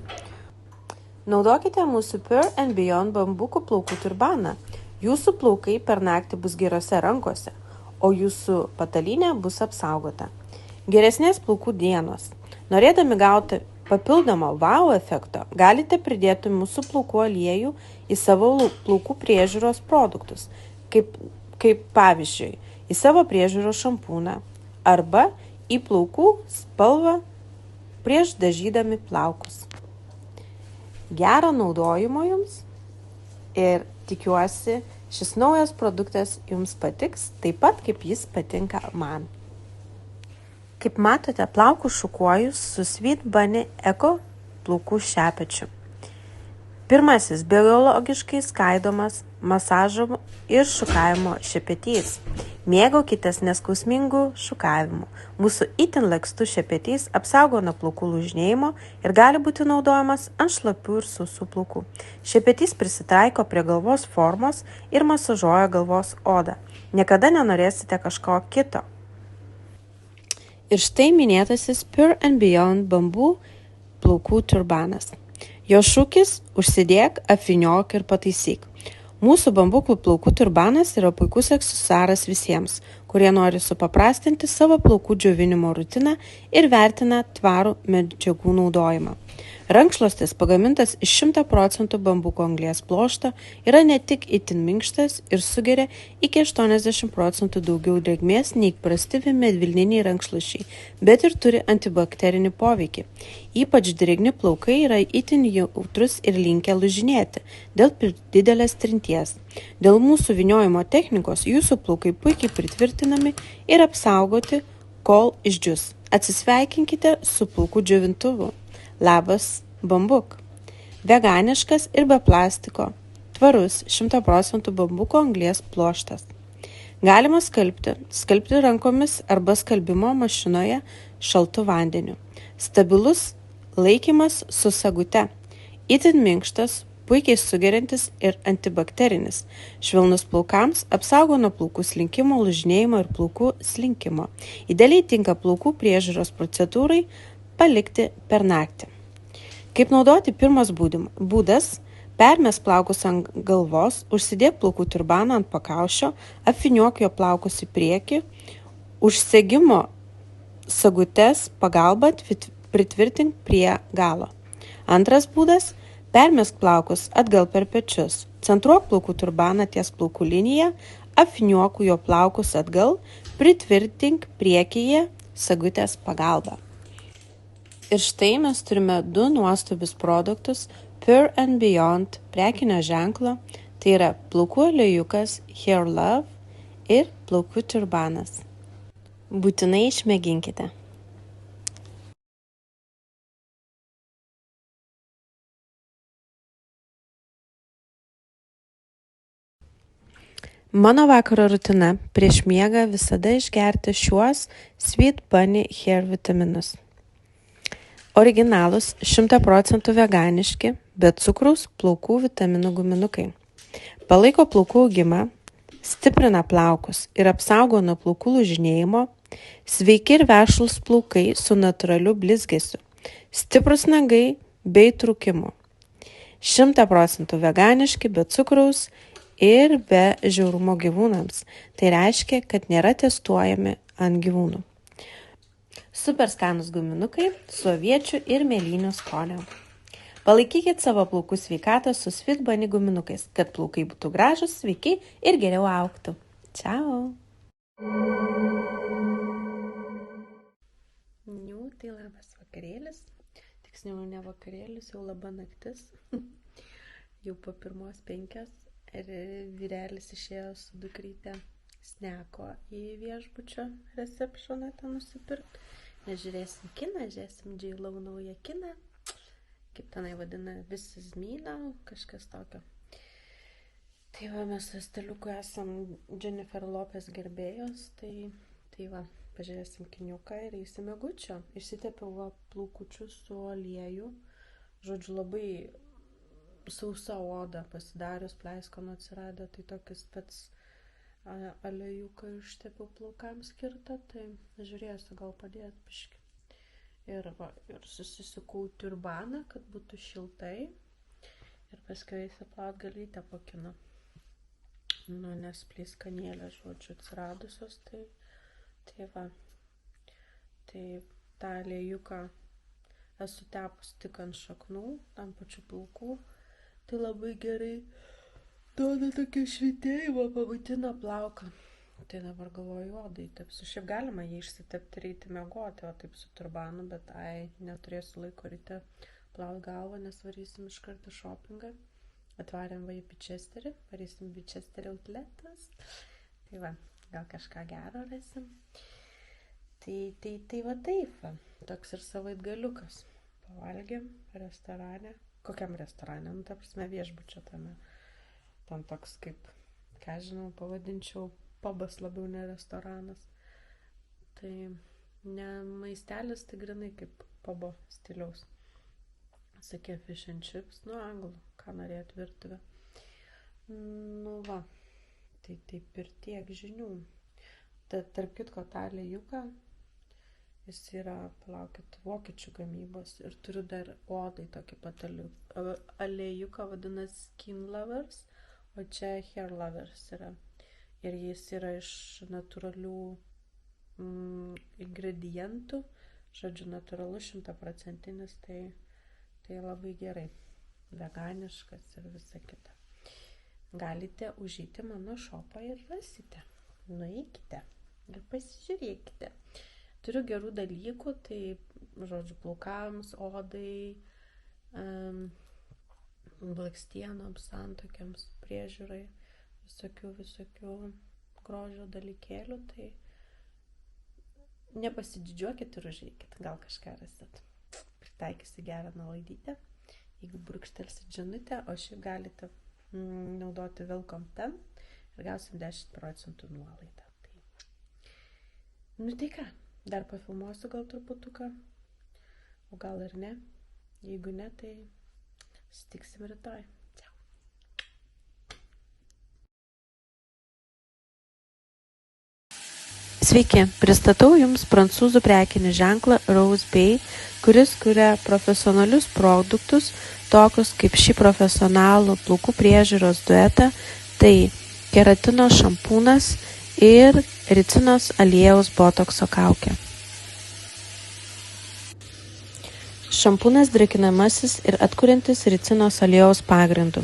Naudokite mūsų Pure and Beyond bambukų plaukų turbaną. Jūsų plaukai per naktį bus gerose rankose, o jūsų patalynė bus apsaugota. Geresnės plaukų dienos. Norėdami gauti papildomą wow efekto, galite pridėti mūsų plaukų aliejų į savo plaukų priežiūros produktus, kaip pavyzdžiui, į savo priežiūros šampūną arba į plaukų spalvą prieš dažydami plaukus. Gero naudojimo jums ir tikiuosi, šis naujas produktas jums patiks taip pat, kaip jis patinka man. Kaip matote, plaukus šukuoju su Sweet Bunny Eco plaukų šepečiu. Pirmasis biologiškai skaidomas masažo ir šukavimo šepetys. Mėgaukitės neskausmingų šukavimų. Mūsų itin lakstus šepetys apsaugo nuo plaukų lūžinėjimo ir gali būti naudojamas ant šlapių ir sausų plaukų. Šepetys prisitaiko prie galvos formos ir masažuoja galvos odą. Niekada nenorėsite kažko kito. Ir štai minėtasis Pure and Beyond bambų plaukų turbanas. Jo šūkis – užsidėk, apvyniok ir pataisyk. Mūsų bambukų plaukų turbanas yra puikus aksesuaras visiems, kurie nori supaprastinti savo plaukų džiovinimo rutiną ir vertina tvarų medžiagų naudojimą. Rankšluostis pagamintas iš 100% bambuko anglies pluošto yra ne tik itin minkštas ir sugeria iki 80% daugiau drėgmės nei įprasti medvilniniai rankšluosčiai, bet ir turi antibakterinį poveikį. Ypač drėgni plaukai yra itin jautrus ir linkę lūžinėti dėl didelės trinties. Dėl mūsų vyniojimo technikos jūsų plaukai puikiai pritvirtinami ir apsaugoti, kol išdžius. Atsisveikinkite su plaukų džiovintuvu. Labas bambuk. Veganiškas ir be plastiko. Tvarus 100% bambuko anglies pluoštas. Galima skalbti rankomis arba skalbimo mašinoje šaltu vandeniu. Stabilus laikymas su sagute. Itin minkštas, puikiai sugeriantis ir antibakterinis. Švelnus plaukams, apsaugo nuo plaukų slinkimo, lūžinėjimo ir plaukų slinkimo. Idealiai tinka plaukų priežiūros procedūrai palikti per naktį. Kaip naudoti? Pirmas būdas – permes plaukus ant galvos, užsidėk plaukų turbaną ant pakaušio, apvyniok jo plaukus į priekį, užsegimo sagutes pagalba pritvirtink prie galo. Antras būdas – permesk plaukus atgal per pečius, centruok plaukų turbaną ties plaukų linija, apvyniok jo plaukus atgal, pritvirtink priekyje sagutės pagalba. Ir štai mes turime 2 nuostabius produktus Pure and Beyond prekinio ženklo, tai yra plaukų aliejukas Hair Love ir plaukų turbanas. Būtinai išmėginkite. Mano vakaro rutina prieš miegą visada išgerti šiuos Sweet Bunny Hair vitaminus. Originalūs 100% veganiški, be cukraus plaukų vitaminų guminukai. Palaiko plaukų augimą, stiprina plaukus ir apsaugo nuo plaukų lūžinėjimo, sveiki ir vešlūs plaukai su natūraliu blizgesiu, stiprus nagai bei trūkimu. 100% veganiški, be cukraus ir be žiaurumo gyvūnams. Tai reiškia, kad nėra testuojami ant gyvūnų. Super skanus guminukai su aviečių ir mėlynių skonio. Palaikykit savo plaukų sveikatą su Sweet Bunny guminukais, kad plaukai būtų gražus, sveiki ir geriau augtų. Čiau! Tai labas vakarėlis. Tiksliau ne vakarėlis, jau laba naktis. Jau po 1:05 ir vyrelis išėjo su dukryte sneko į viešbučio receptioną ten nusipirkti. Nežiūrėsim kiną, žiūrėsim J.Lo naują kiną, kaip tenai vadina This Is Me Now, kažkas tokio. Tai va, mes su staliuku esam Jennifer Lopez gerbėjos, tai va, pažiūrėsim kiniuką ir eisim miegučio. Išsitepiau va plaukučius su alieju, žodžiu, labai sausa oda pasidarius, pleiskano atsirado, tai tokis pats aliejuką ištepiau plaukams skirtą, tai žiūrėsiu, gal padėt biškį. Ir susisikau turbaną, kad būtų šiltai. Ir paskui įsiplaut galytę po kino. Nu, nes pleiskanėlė, žodžiu, atsiradusios, tai va. Tai tą aliejuką esu tepus tik ant šaknų, tam pačių plaukų. Tai labai gerai duoda tokį švitėjimą, pamaitina plauką. Tai dabar galvoju, odai tepsiu. Šiaip galima jį išsitepti ir eiti miegoti, o taip su turbanu, bet neturėsiu laiko ryte plaut galvą, nes varysim iš karto šopingą. Atvarėm va į Bičesterį, varysim Bičesterį outletas. Tai va, gal kažką gero rasim. Tai va taip va, toks ir savaitgaliukas. Pavalgėm restorane. Kokiam restorane? Nu, ta prasme viešbučio tame. Ten toks kaip, ką žinau, pavadinčiau pubas labiau, ne restoranas. Tai ne maistelis, tai grinai kaip pubo stiliaus. Sakė fish and chips, nu anglų, ką norėt virtuvę. Nu va, tai taip ir tiek žinių. Tarp kitko tą aliejuką, jis yra, palaukit, vokiečių gamybos ir turiu dar odai tokį pat aliejuką, vadinasi Skin Lovers, o čia Hair Lovers yra. Ir jis yra iš natūralių ingredientų, žodžiu, natūralus 100%, tai labai gerai, veganiškas ir visa kita. Galite užeiti mano šopą ir rasite, nueikite ir pasižiūrėkite. Turiu gerų dalykų, tai, žodžiu, plaukams, odai, blakstienoms, santuokėms, priežiūrai, visokių grožio dalykėlių, tai nepasididžiuokit ir užeikit, gal kažką rasit. Pritaikysiu gerą nuolaidytę, jeigu brūkštelsit žinutę, o šiaip galite naudoti Welcome 10 ir gausim 10% nuolaidą. Nu tai ką, dar pafilmuosiu gal truputuką, o gal ir ne. Jeigu ne, tai Sutiksim rytoj. Sveiki, pristatau Jums prancūzų prekinį ženklą Rose Bay, kuris kuria profesionalius produktus, tokius kaip šį profesionalų plaukų priežiūros duetą, tai keratino šampūnas ir ricinos aliejaus botokso kaukė. Šampūnas drėkinamasis ir atkuriantis ricinos aliejaus pagrindu.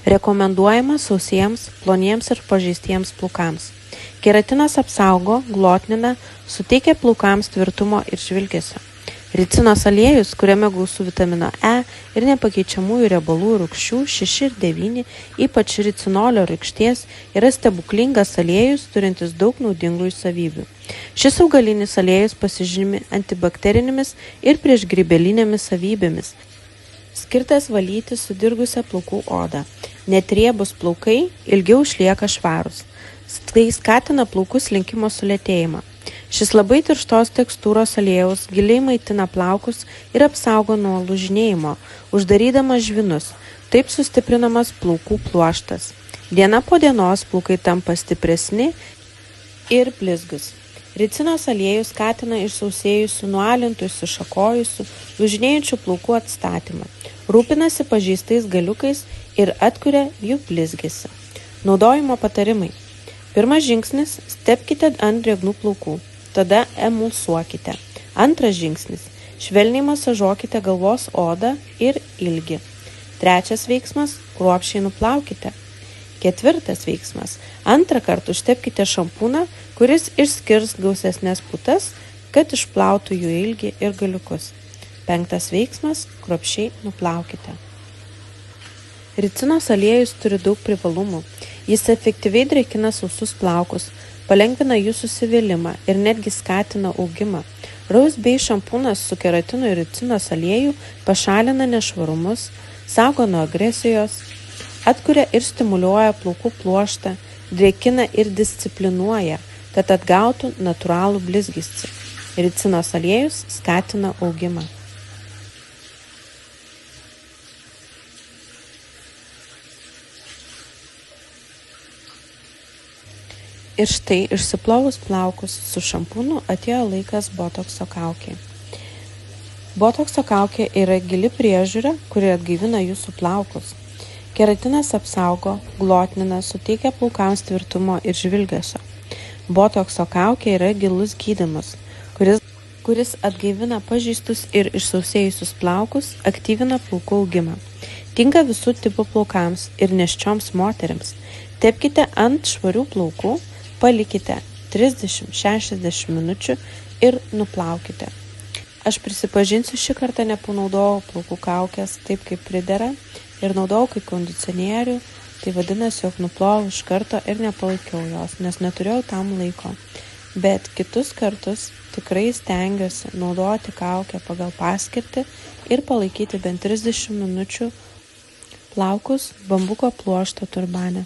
Rekomenduojamas sausiems, ploniems ir pažeistiems plaukams. Keratinas apsaugo, glotnina, suteikia plaukams tvirtumo ir žvilgesio. Ricinos aliejus, kuriame gausu vitamino E ir nepakeičiamųjų riebalų rūgščių 6 ir 9, ypač ricinolio rūgšties, yra stebuklingas aliejus, turintis daug naudingųjų savybių. Šis augalinis aliejus pasižymi antibakterinėmis ir priešgrybelinėmis savybėmis. Skirtas valyti sudirgusią plaukų odą. Net riebūs plaukai ilgiau išlieka švarūs. Tai skatina plaukų slinkimo sulėtėjimą. Šis labai tirštos tekstūros aliejaus giliai maitina plaukus ir apsaugo nuo lūžinėjimo, uždarydamas žvynus. Taip sustiprinamas plaukų pluoštas. Diena po dienos plaukai tampa stipresni ir blizgus. Ricinos aliejus skatina išsausėjusių, nualintų, išsišakojusių, lūžinėjančių plaukų atstatymą. Rūpinasi pažeistais galiukais ir atkuria jų blizgesį. Naudojimo patarimai. Pirmas žingsnis – stepkite ant drėgnų plaukų, tada emulsuokite. Antras žingsnis – švelniai masažuokite galvos odą ir ilgį. Trečias veiksmas – kruopščiai nuplaukite. Ketvirtas veiksmas – antrą kartą užtepkite šampūną, kuris išskirs gausesnės putas, kad išplautų jų ilgį ir galiukus. Penktas veiksmas – kruopščiai nuplaukite. Ricinos aliejus turi daug privalumų. Jis efektyviai drėkina sausus plaukus, palengvina jų susivėlimą ir netgi skatina augimą. Rose Bay šampūnas su keratinu ir ricinos aliejų pašalina nešvarumus, saugo nuo agresijos, atkuria ir stimuliuoja plaukų pluoštą, drėkina ir disciplinuoja, kad atgautų natūralų blizgesį. Ricinos aliejus skatina augimą. Ir štai išsiplovus plaukus su šampūnu atėjo laikas botokso kaukei. Botokso kaukė yra gili priežiūra, kuri atgaivina jūsų plaukus. Keratinas apsaugo, glotnina, suteikia plaukams tvirtumo ir žvilgesio. Botokso kaukė yra gilus gydymas, kuris atgaivina pažeistus ir išsausėjusius plaukus, aktyvina plaukų augimą. Tinka visų tipų plaukams ir nėščioms moterims. Tepkite ant švarių plaukų, palikite 30-60 minučių ir nuplaukite. Aš prisipažinsiu, šį kartą nepanaudojau plaukų kaukės taip, kaip pridera ir naudojau kaip kondicionierių, tai vadinasi, jog nuplovau iš karto ir nepalaikiau jos, nes neturėjau tam laiko. Bet kitus kartus tikrai stengiuosi naudoti kaukę pagal paskirtį ir palaikyti bent 30 minučių plaukus bambuko pluošto turbane.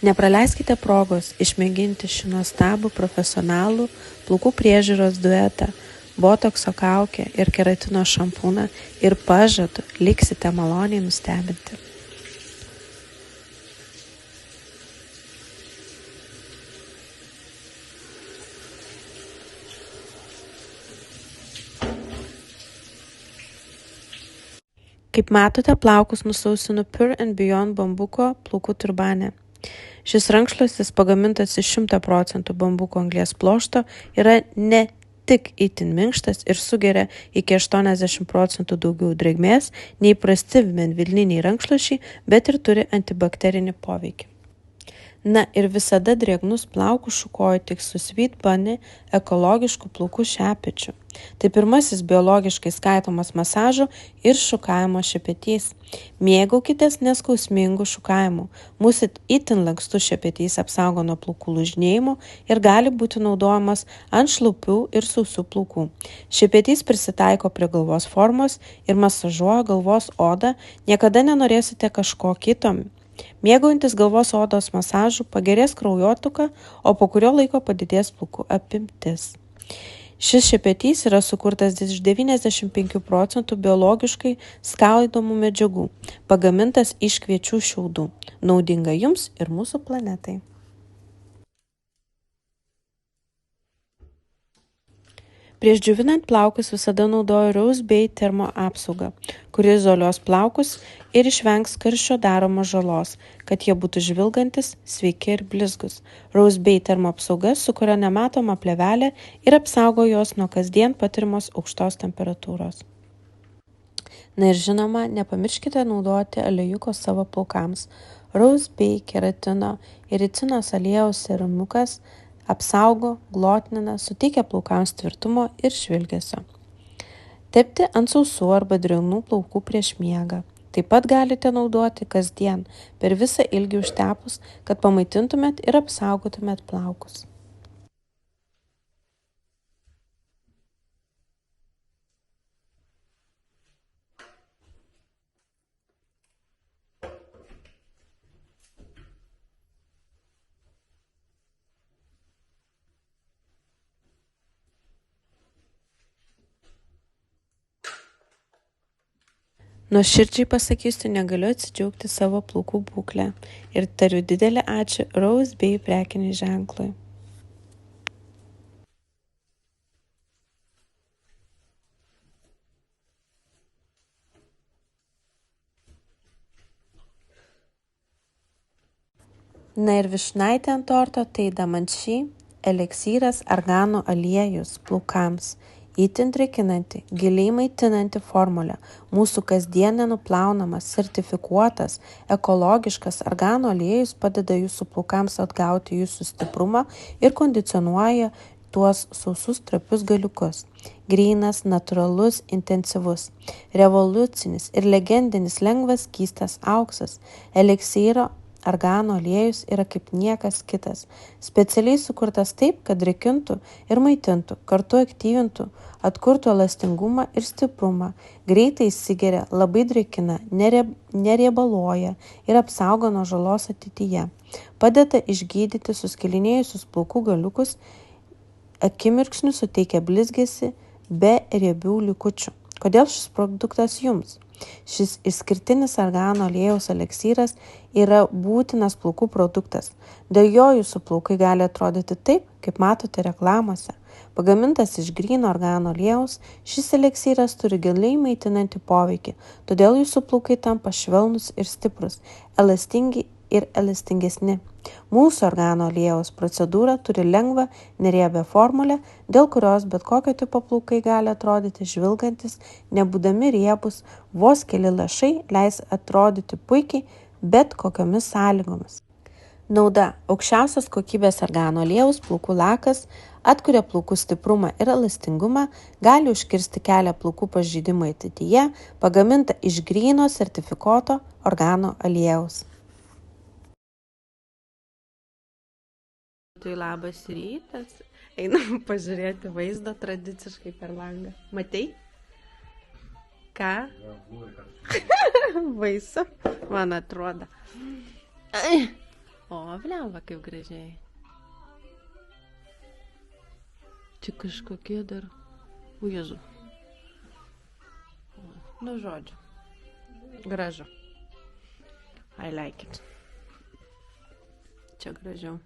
Nepraleiskite progos išmėginti šį nuostabų profesionalų plaukų priežiūros duetą, botokso kaukę ir keratino šampūną ir pažadu, liksite maloniai nustebinti. Kaip matote, plaukus nusausinu Pure and Beyond bambuko plaukų turbane. Šis rankšluostis pagamintas iš 100% bambuko anglies pluošto yra ne tik itin minkštas ir sugeria iki 80% daugiau drėgmės nei įprasti medvilniniai rankšluosčiai, bet ir turi antibakterinį poveikį. Na ir visada drėgnus plaukus šukuoju tik su Sweet Bunny ekologišku plaukų šepečiu. Tai pirmasis biologiškai skaitomas masažo ir šukavimo šepetys. Mėgaukitės neskausmingų šukavimų. Mūsų itin lankstus šepetys apsaugo nuo plaukų lūžinėjimų ir gali būti naudojamas ant šlapių ir sausų plaukų. Šepetys prisitaiko prie galvos formos ir masažuoja galvos odą, niekada nenorėsite kažko kito. Mėgaujantis galvos odos masažų pagerės kraujotaka, o po kurio laiko padidės plaukų apimtis. Šis šepetys yra sukurtas iš 95% biologiškai skaidomų medžiagų, pagamintas iš kviečių šiaudų. Naudinga jums ir mūsų planetai. Prieš džiovinant plaukus visada naudoju Rose Bay termo apsaugą, kuri izoliuos plaukus ir išvengs karščio daromos žalos, kad jie būtų žvilgantis, sveiki ir blizgus. Rose Bay termo apsauga sukuria nematomą plėvelę ir apsaugo jos nuo kasdien patirimos aukštos temperatūros. Na ir žinoma, nepamirškite naudoti aliejuko savo plaukams. Rose Bay keratino ir ricinos aliejaus serumiukas apsaugo, glotnina, suteikia plaukams tvirtumo ir švilgesio. Tepti ant sausų arba drėgnų plaukų prieš miegą. Taip pat galite naudoti kasdien, per visą ilgį užtepus, kad pamaitintumėt ir apsaugotumėt plaukus. Nuoširdžiai pasakysiu, negaliu atsidžiaugti savo plaukų būklę ir tariu didelį ačiū Rose Bay prekiniai ženklui. Na ir vyšnaitė ant torto tai Damanši eliksyras argano aliejus plaukams. Itin drėkinanti, giliai maitinanti formulė, mūsų kasdien nenuplaunamas, sertifikuotas, ekologiškas argano aliejus padeda jūsų plaukams atgauti jūsų stiprumą ir kondicionuoja tuos sausus trapius galiukus. Grynas, natūralus, intensyvus, revoliucinis ir legendinis lengvas skystas auksas, eliksyro argano aliejus yra kaip niekas kitas, specialiai sukurtas taip, kad drėkintų ir maitintų, kartu aktyvintų, atkurtų elastingumą ir stiprumą, greitai įsigeria, labai drėkina, neriebaloja ir apsaugo nuo žalos ateityje. Padeda išgydyti suskilinėjusius plaukų galiukus, akimirksniu suteikia blizgesį be riebių likučių. Kodėl šis produktas jums? Šis išskirtinis argano aliejaus eliksyras yra būtinas plaukų produktas. Dėl jo jūsų plaukai gali atrodyti taip, kaip matote reklamose. Pagamintas iš gryno argano aliejaus, šis eliksyras turi giliai maitinantį poveikį, todėl jūsų plaukai tampa švelnus ir stiprus, elastingi ir elastingesni. Mūsų argano aliejaus procedūra turi lengvą, neriebią formulę, dėl kurios bet kokio tipo plaukai gali atrodyti žvilgantis, nebūdami riebus, vos keli lašai leis atrodyti puikiai, bet kokiomis sąlygomis. Nauda – aukščiausios kokybės argano aliejaus plaukų lakas, atkuria plaukų stiprumą ir elastingumą, gali užkirsti kelią plaukų pažeidimui ateityje, pagaminta iš gryno sertifikuoto argano aliejaus. Tai labas rytas, einam pažiūrėti vaizdą tradiciškai per langą. Matei? Ką? Baisu, man atrodo. O, vliamba kaip gražiai. Čia kažkokie dar... O, Jėzu. Nu, žodžiu. Gražu. I like it. Čia gražiau.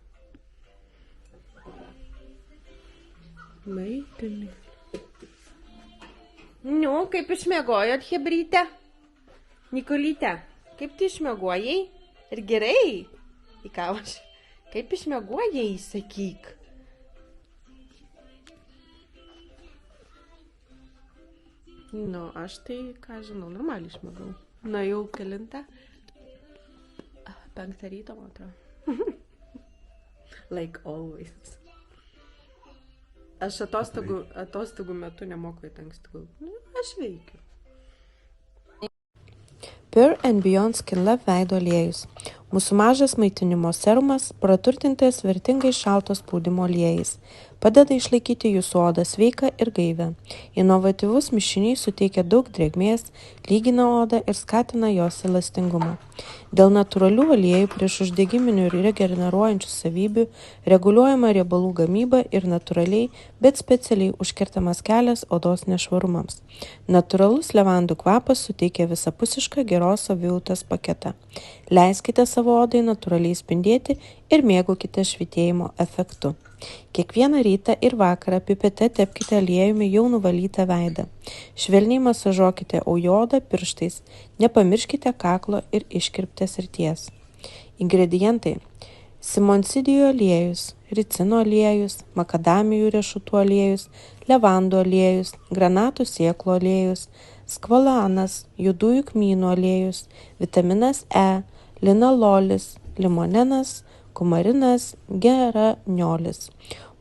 Maitinė. Nu, kaip išmiegojot, hebryte? Nikolyte, kaip tu išmiegojai? Ir gerai? Į ką aš? Kaip išmiegojai, sakyk? Nu, aš tai, ką žinau, normaliai išmiegau. Na, jau kelintą? 5 ryto, man atrodo. Like always. Aš atostogų metu nemoku į anksti gulti. Nu, aš veikiu. Pure and Beyond Skin Love veido aliejus. Mūsų mažas maitinimo serumas, praturtintas vertingai šalto spaudimo aliejais, padeda išlaikyti jūsų odą sveiką ir gaivę. Inovatyvus mišinys suteikia daug drėgmės, lygina odą ir skatina jos elastingumą. Dėl natūralių aliejų prieš uždegiminių ir regeneruojančių savybių reguliuojama riebalų gamyba ir natūraliai, bet specialiai užkertamas kelias odos nešvarumams. Natūralus levandų kvapas suteikia visapusišką geros savijautos paketą. Leiskite savo odai natūraliai spindėti ir mėgaukite švytėjimo efektu. Kiekvieną rytą ir vakarą pipete tepkite aliejumi jau nuvalytą veidą. Švelniai masažuokite odą pirštais. Nepamirškite kaklo ir iškirptės srities. Ingredientai: simonsidijų aliejus, ricino aliejus, makadamijų riešutų aliejus, levandų aliejus, granatų sėklų aliejus, skvalanas, juodųjų kmynų aliejus, vitaminas E, linalolis, limonenas, kumarinas, geraniolis.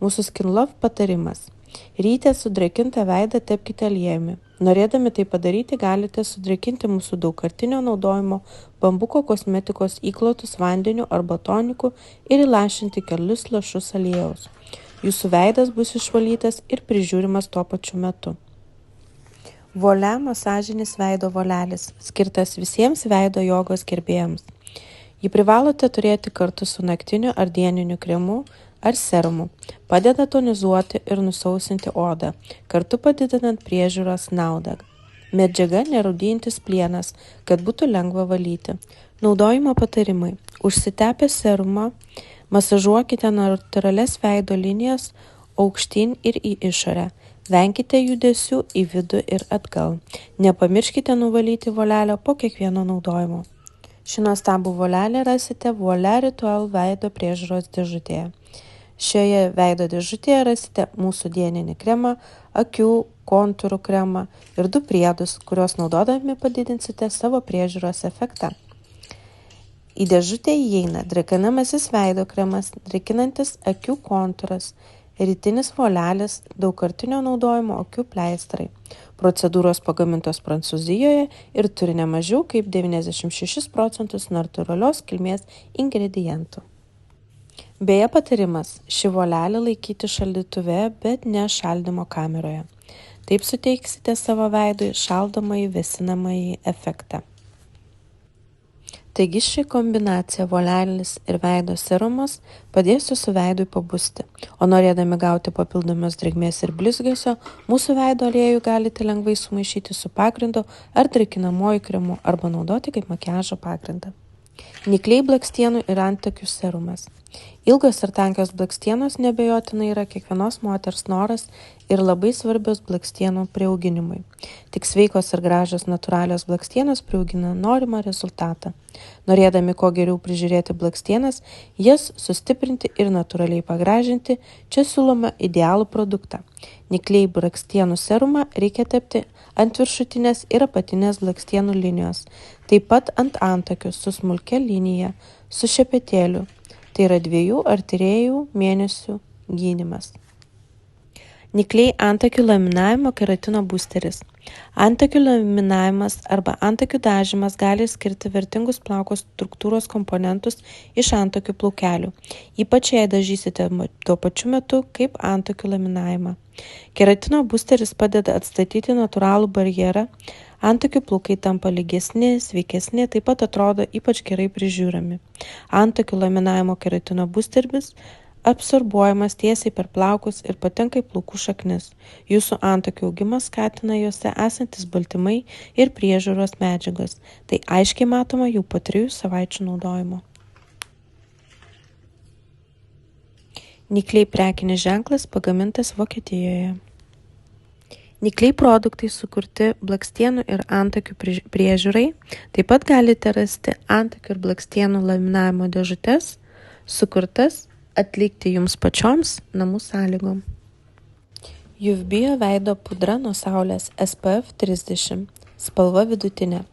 Mūsų Skin Love patarimas. Ryte sudrėkintą veidą tepkite aliejumi. Norėdami tai padaryti, galite sudrėkinti mūsų daugkartinio naudojimo bambuko kosmetikos įklotus vandeniu arba toniku ir įlašinti kelius lašus aliejaus. Jūsų veidas bus išvalytas ir prižiūrimas tuo pačiu metu. Volia masažinis veido volelis, skirtas visiems veido jogos gerbėjams. Jį privalote turėti kartu su naktiniu ar dieniniu kremu ar serumu. Padeda tonizuoti ir nusausinti odą, kartu padidinant priežiūros naudą. Medžiaga nerūdijantis plienas, kad būtų lengva valyti. Naudojimo patarimai. Užsitepę serumą, masažuokite natūralias veido linijas aukštyn ir į išorę. Venkite judesių į vidų ir atgal. Nepamirškite nuvalyti volelio po kiekvieno naudojimo. Šį nuostabų volelį rasite Volia Ritual veido priežiūros dėžutėje. Šioje veido dėžutėje rasite mūsų dieninį kremą, akių kontūrų kremą ir 2 priedus, kuriuos naudodami padidinsite savo priežiūros efektą. Į dėžutę įeina drėkinamasis veido kremas, drėkinantis akių kontūras, rytinis volelis, daugkartinio naudojimo akių pleistrai. Procedūros pagamintos Prancūzijoje ir turi ne mažiau kaip 96% natūralios kilmės ingredientų. Beje patarimas, šį volelį laikyti šaldytuve, bet ne šaldymo kameroje. Taip suteiksite savo veidui šaldomąjį vėsinamąjį efektą. Taigi ši kombinacija volelis ir veido serumas padės jūsų veidui pabusti, o norėdami gauti papildomos drėgmės ir blizgesio, mūsų veido aliejų galite lengvai sumaišyti su pagrindu ar drėkinamuoju kremu arba naudoti kaip makiažo pagrindą. Nikliai blakstienų ir antakių serumas. Ilgos ir tankios blakstienos neabejotinai yra kiekvienos moters noras ir labai svarbios blakstienų priauginimui. Tik sveikos ir gražios natūralios blakstienos priaugina norimą rezultatą. Norėdami kuo geriau prižiūrėti blakstienas, jas sustiprinti ir natūraliai pagražinti, čia siūloma idealų produktą. Nikliai blakstienų serumą reikia tepti ant viršutinės ir apatinės blakstienų linijos, taip pat ant antakių su smulkia linija, su šepetėliu. Tai yra 2 ar 3 mėnesių gydymas. Nikliai antakių laminavimo keratino boosteris. Antakių laminavimas arba antakių dažymas gali skirti vertingus plauko struktūros komponentus iš antakių plaukelių, ypač jei dažysite tuo pačiu metu kaip antakių laminavimą. Keratino boosteris padeda atstatyti natūralų barjerą, antakių plaukai tampa lygesni, sveikesni, taip pat atrodo ypač gerai prižiūrami. Antakių laminavimo keratino boosteris absorbuojamas tiesiai per plaukus ir patenka į plaukų šaknis. Jūsų antakių augimas skatina juose esantis baltymai ir priežiūros medžiagos. Tai aiškiai matoma jau po 3 savaičių naudojimo. Nikliai prekinis ženklas pagamintas Vokietijoje. Nikliai produktai sukurti blakstienų ir antakių priežiūrai. Taip pat galite rasti antakių ir blakstienų laminavimo dėžutes, sukurtas atlikti jums pačioms namų sąlygom. Juvbio veido pudra nuo saulės SPF 30, spalva vidutinė.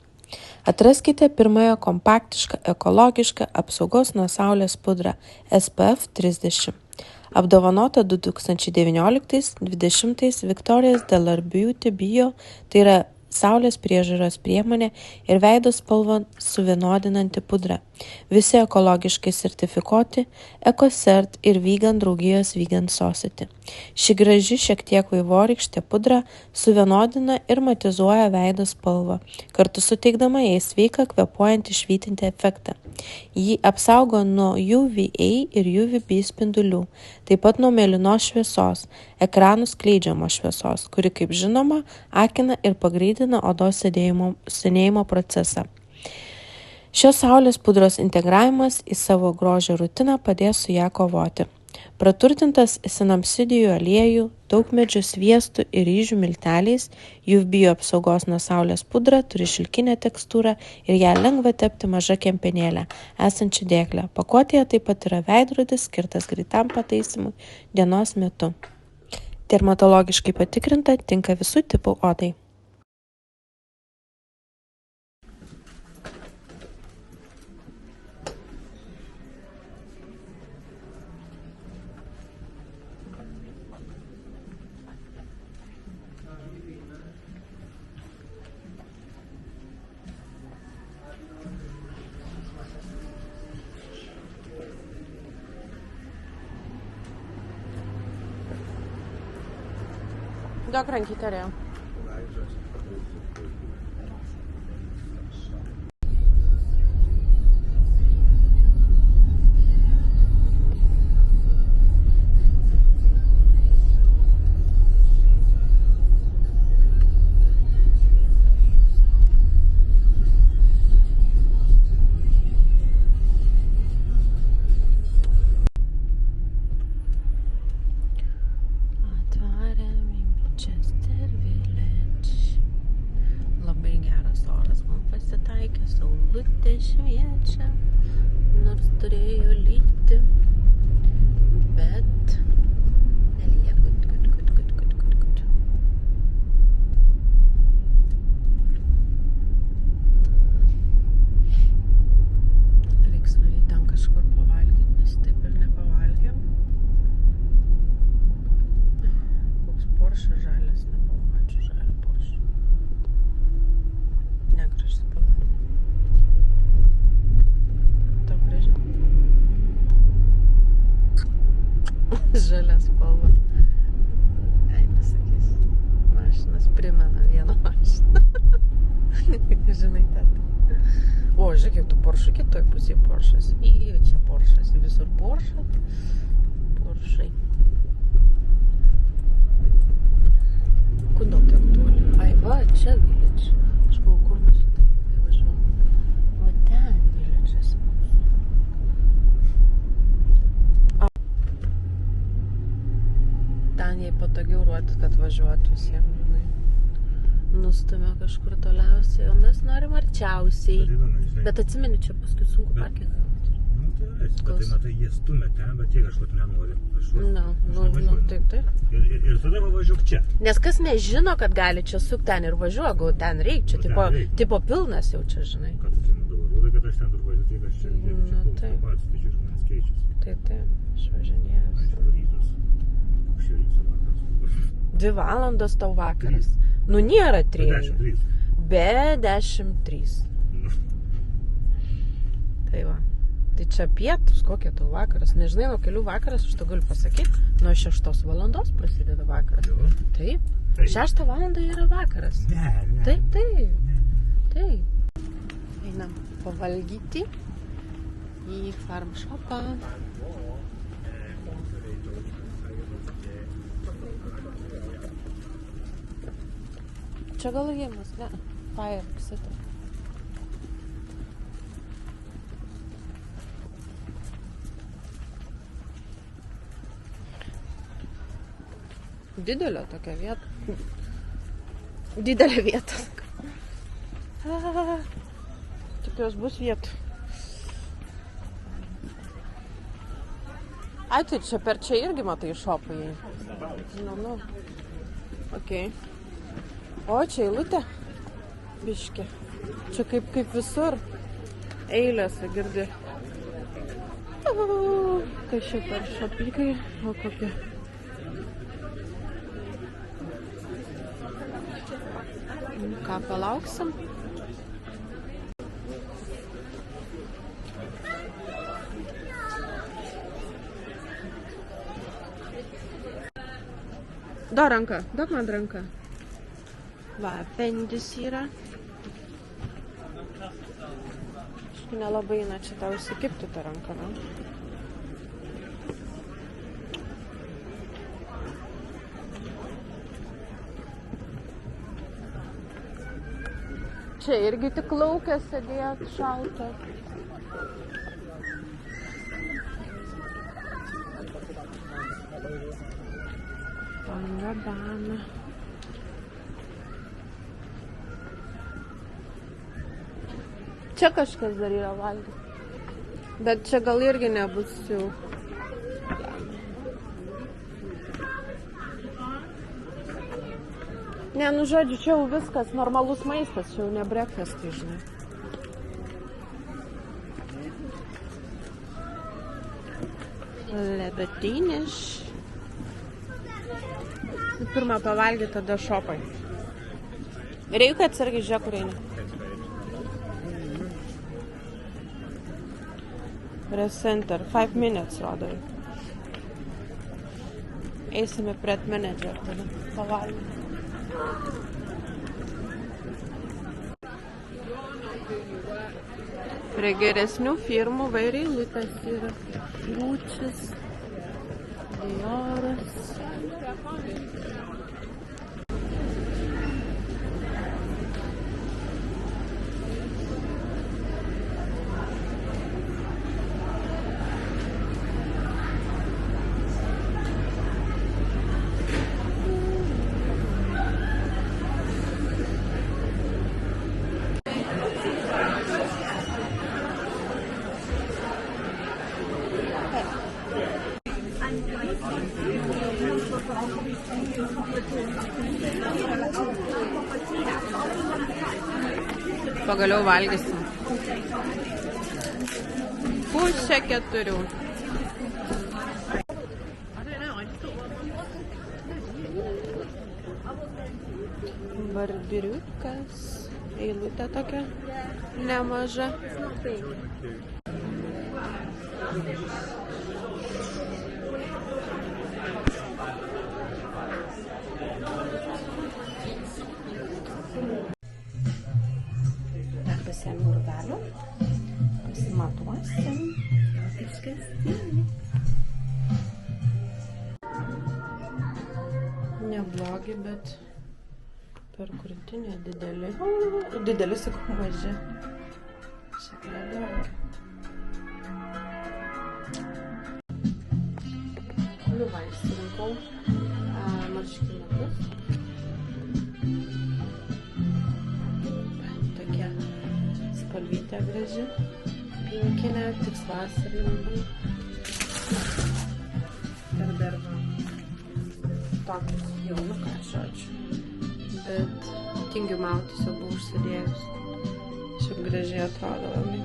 Atraskite pirmąją kompaktišką ekologišką apsaugos nuo saulės pudrą SPF 30. Apdovanota 2019-2020 Victoria's Delor Beauty Bio, tai yra saulės priežiūros priemonė ir veido spalvą suvienodinanti pudra. Visi ekologiškai sertifikuoti, EcoCert ir Vegan draugijos Vegan Society. Ši graži šiek tiek vaivorykštė pudra suvienodina ir matizuoja veido spalvą, kartu suteikdama jai sveiką kvėpuojantį švytintį efektą. Jį apsaugo nuo UVA ir UVB spindulių, taip pat nuo mėlynos šviesos, ekranų skleidžiamos šviesos, kuri, kaip žinoma, akina ir pagreitina odos senėjimo procesą. Šios saulės pudros integravimas į savo grožio rutiną padės su ją kovoti. Praturtintas sinapsidijų aliejų, daugmedžių sviestų ir ryžių milteliais, Juvbio apsaugos nuo saulės pudra turi šilkinę tekstūrą ir ją lengva tepti maža kempenėlė, esančia dėklė. Pakuotėje taip pat yra veidrodis skirtas greitam pataisimui dienos metu. Dermatologiškai patikrinta, tinka visų tipų odai. Duok rankytę rėjau. Saulutė šviečia, nors turėjo lyti, bet nelyja. Reiks varyti ten kažkur pavalgyti, nes taip ir nepavalgėm. Koks Porsche žalias, nebuvau mačiu žalią Porsche. Negraži spalva. Žalia spalva. Ai, nesakys. Mašinas primena vieną mašiną. Žinai, tata. O, žiūrėk, kaip tu Porsche, kitoj pusėje Porsche'as. Čia Porsche'as, visur Porsche. Porsche'ai. Kodėl tiek toli? Ai, va, čia Village. Aš galvoju, kur mes čia taip važiuojam. Va ten Village'as. Ten jai patogiau ruotis, kad važiuotų visiems. Nustumė kažkur toliausiai, o mes norim arčiausiai. Bet atsimeni, čia paskui sunku parkingą gauti. Nu, tai matai, jie stumia ten, bet jie kažkur nenori. Taip. Ir tada važiuok čia. Nes kas nežino, kad gali čia suk ten ir važiuok, gal ten reik, čia tipo pilnas jau čia, žinai. Kad tu žinai dabar, rūdai, kad aš ten tur važiuoju, tai aš čia pats, tai žiūrėk, nes keičiasi. Taip, aš važinėjau. Rytas, vakaras. 2 valandos tau vakaras. Nu, nėra 3. Be 10:03. Tai va. Tai čia pietus, kokie tau vakaras. Nežinai, nuo kelių vakaras, aš tau galiu pasakyti, nuo 6 valandos prasideda vakaras. Taip. 6 valandą yra vakaras. Ne. Taip. Einam pavalgyti į farm shopą. Čia gal įėjimas, ne? Fire City. Didelė tokia vieta. Didelė vieta. Tikiuosi bus vietų. Ai, tai čia per čia irgi matai šopai. Nu. Ok. O, čia eilutė. Biškė. Čia kaip visur. Eilėse girdi. Kas čia per šopikai? O kokie. Ką palauksim? Duok ranką, duok man ranką. Va, pendis yra. Aišku, nelabai eina čia tau įsikipti tą ranką, ne? Čia irgi tik laukia sėdėt šalta. Pangabana. Čia kažkas dar yra valgyti. Bet čia gal irgi nebus jau. Ne, nu žodžiu, čia jau viskas normalus maistas, čia jau ne breakfastai, žinai. Lebetyniš. Pirmą pavalgyti, tada šopai. Reikia atsargiai žiūrėk, kur eina. Recenter, 5 minutes rodo. Eisime prie manager, tada pavalgyti. Prie geresnių firmų vairiai eilutės yra. Gucci's, Dioras. Pagaliau valgysim. 3:30. Barbiriukas. Eilutė tokia nemaža. Pasiėmiau rūbelių, pasimatuosim, viskas. Neblogi, bet per krūtinę dideli. Dideli, sakau, maži. Šiek neblogi. Nu va, išsirinkau marškinius. Spalvytė graži, pinkinė, tiks vasarai labai. Ir dar va, tokius jau, nu ką, žodžiu. Bet tingiu mautis, jau buvau užsidėjus. Šiaip gražiai atrodo labai.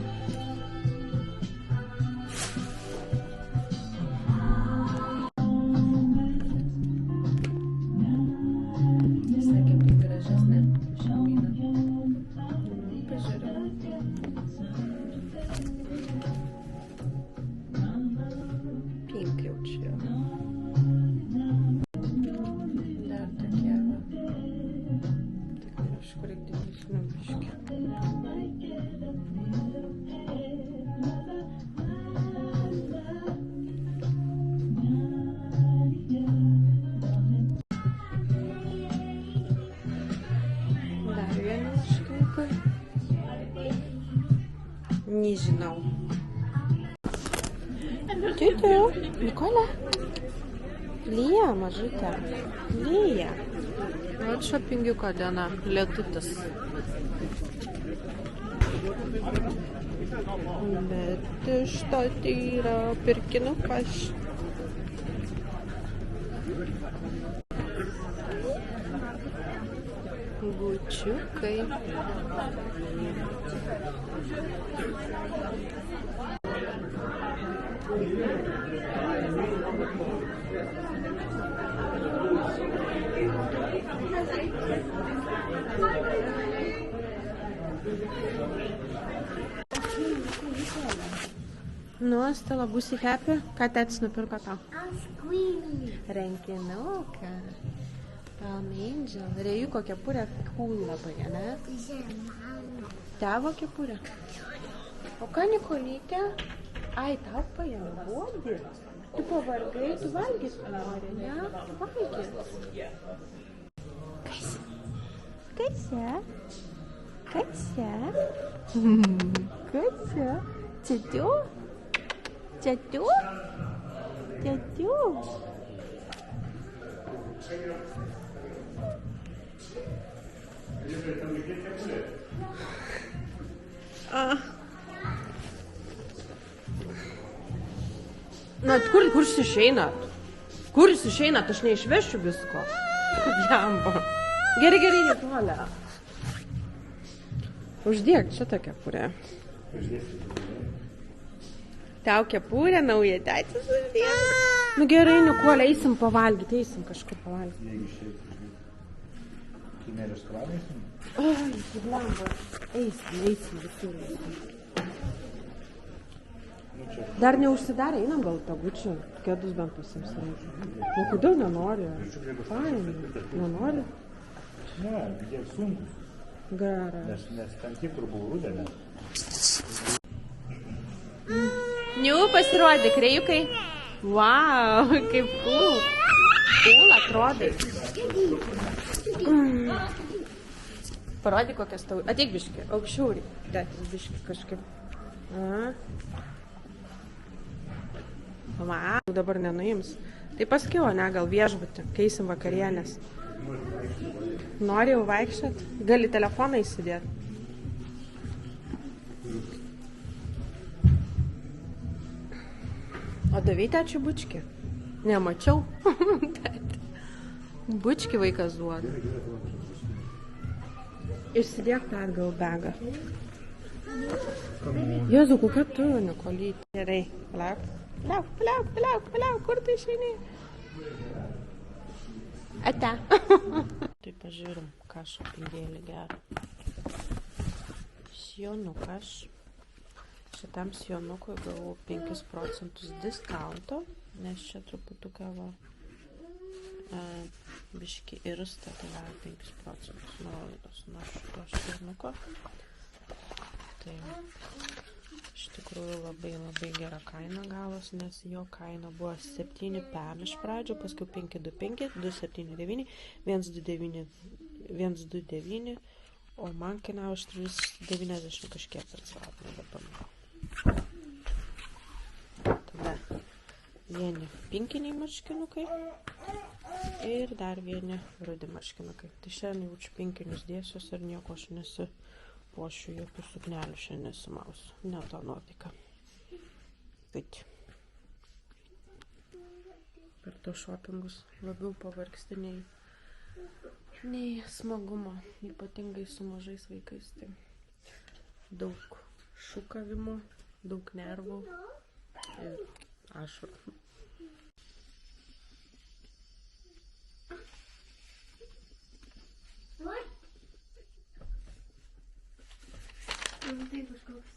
Nežinau. Tėtė, Nikolė. Lyja, mažytė. Lyja. Vat šopingiuko diena. Lietutis. Bet iš to tai yra pirkinukas. Bučiukai. Nu, Stela, būsi happy? Ką tėtis nupirko tau? Rankinuką. Palm Angel. Rėjuko kepurė cool labai, ne? Tavo kepurė? O ką Nikolytė? Ai, tau paėmė bodį. Tu pavargai, tu valgys nori, ne? Valgys. Kas čia? Kas čia? Kas čia? Čiatiu? Čiatiu? Čiatiu? Na, kur jūs išeinat? Kur jūs išeinat? Aš neišvešiu visko. Jambo. Gerai, Nikolė. Uždėk čia tą kepurę. Tau kepurę nauja, tėtis uždėk. Nu gerai, Nikolė, eisim pavalgyti, eisim kažkur pavalgyti. Jeigu išėjai, tai ne restoraną eisim? Oi, jambo. Eisim visur. Dar neužsidarė, einam gal tą Gucci, kėdus bent pasimsirėti. Nu, kodėl nenori? Fainai, nenori? Ne, jie sunkus. Geras. Nes ten tie, kur buvo rudenė. Niu, pasirodė, krejukai. Wow, kaip cool. Cool atrodai. Parodyk kokias tau. Ateik biški, aukščiau, dėtis biški kažkaip. Va, dabar nenuims. Tai paskiau, ne, gal viešbutį, keisim vakarienės. Nori jau vaikščiot? Gali telefoną įsidėti. O davei tėčiui bučkį? Nemačiau. Bučkį vaikas duoda. Išsidėk tą atgal begą. Jėzu, kokia tu, Nikolytė. Gerai, palauk, kur tu išeini? Ate. Tai pažiūrim, ką šopingėlį gerą. Sijonukas. Šitam sijonukui gavau 5% diskaunto, nes čia truputuką va biški irsta, tai gal 5% nuolaidos nuo šito sijonuko. Tai iš tikrųjų labai gera kaina gavos, nes jo kaina buvo 7 pem iš pradžio, paskui 525, 279, 129, o man kainavo iš 390 kažkiek atsirado, nebepamenu. Tada vieni pinkiniai marškinukai ir dar vieni rudi marškinukai. Tai šiandien jaučiu pinkinius dėsius ir nieko aš nesipuošiu, jokių suknelių šiandien nesimausiu. Ne to nuotaika. Taip. Per to šopingus labiau pavargsti nei smagumo, ypatingai su mažais vaikais. Tai daug šūkavimo, daug nervų ir ašarų. Tai kažkoks.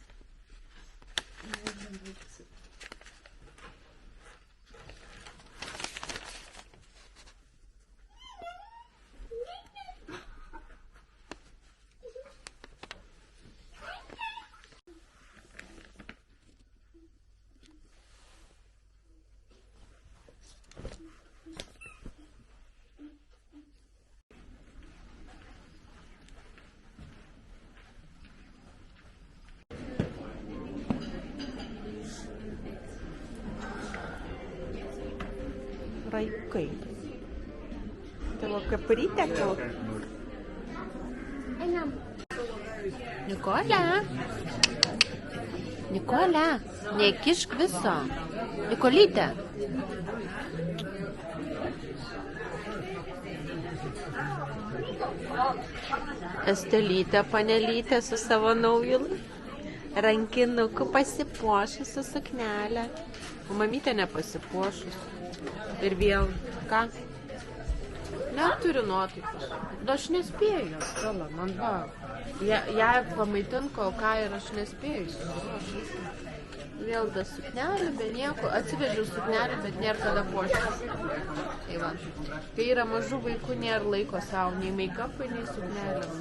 Raikai. Tavo kaprytė kol. Einam. Nikolė. Nikolė, nekišk viso. Nikolytė. Estelytė, panelytė su savo nauju rankinuku pasipuošusi suknelę. O mamytė nepasipuošus. Ir vėl, ką? Neturiu nuotaikos. Aš nespėju, Stela, man va. Ją pamaitint kol ką ir aš nespėju. Vėl da suknelė, be nieko. Atsivežiau suknelę, bet nėra kada puoštis. Tai va. Kai yra mažų vaikų, nėra laiko savo, nei make-upai, nei suknelės.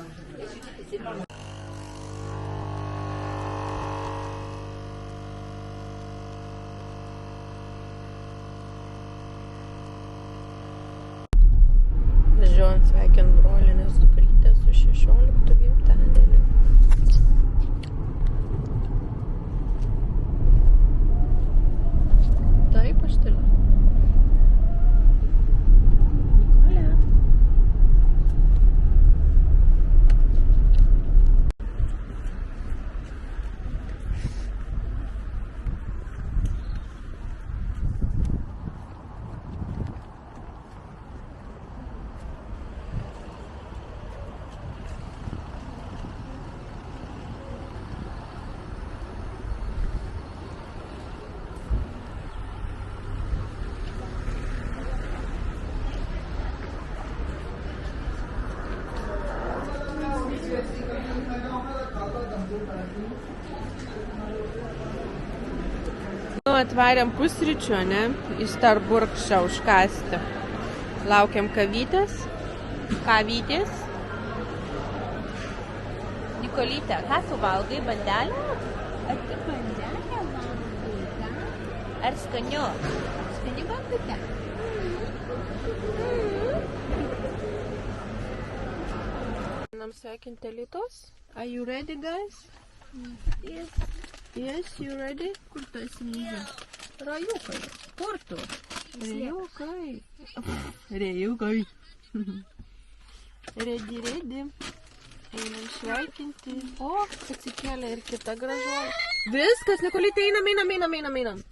Važiuojant sveikint brolinės dukrytę su 16 gimtadieniu. Taip, aš turiu. Nikolė. Atvarėm pusryčių, ne? Į Starburgšą užkasti. Laukiam kavytės. Kavytės. Nikolytė, ką tu valgai? Bandelę? Ar tik bandelę valgai, ką? Ar skaniu? Skani bandutė? Einam sveikinti Alytaus. Are you ready, guys? Yes. Yes, you ready? Kur tu esi myžė? Rajukai. Kur tu? Rajukai. Rajukai. Ready. Einam sveikinti. O, atsikėlė ir kita gražuolė. Viskas, Nikolytė, einam.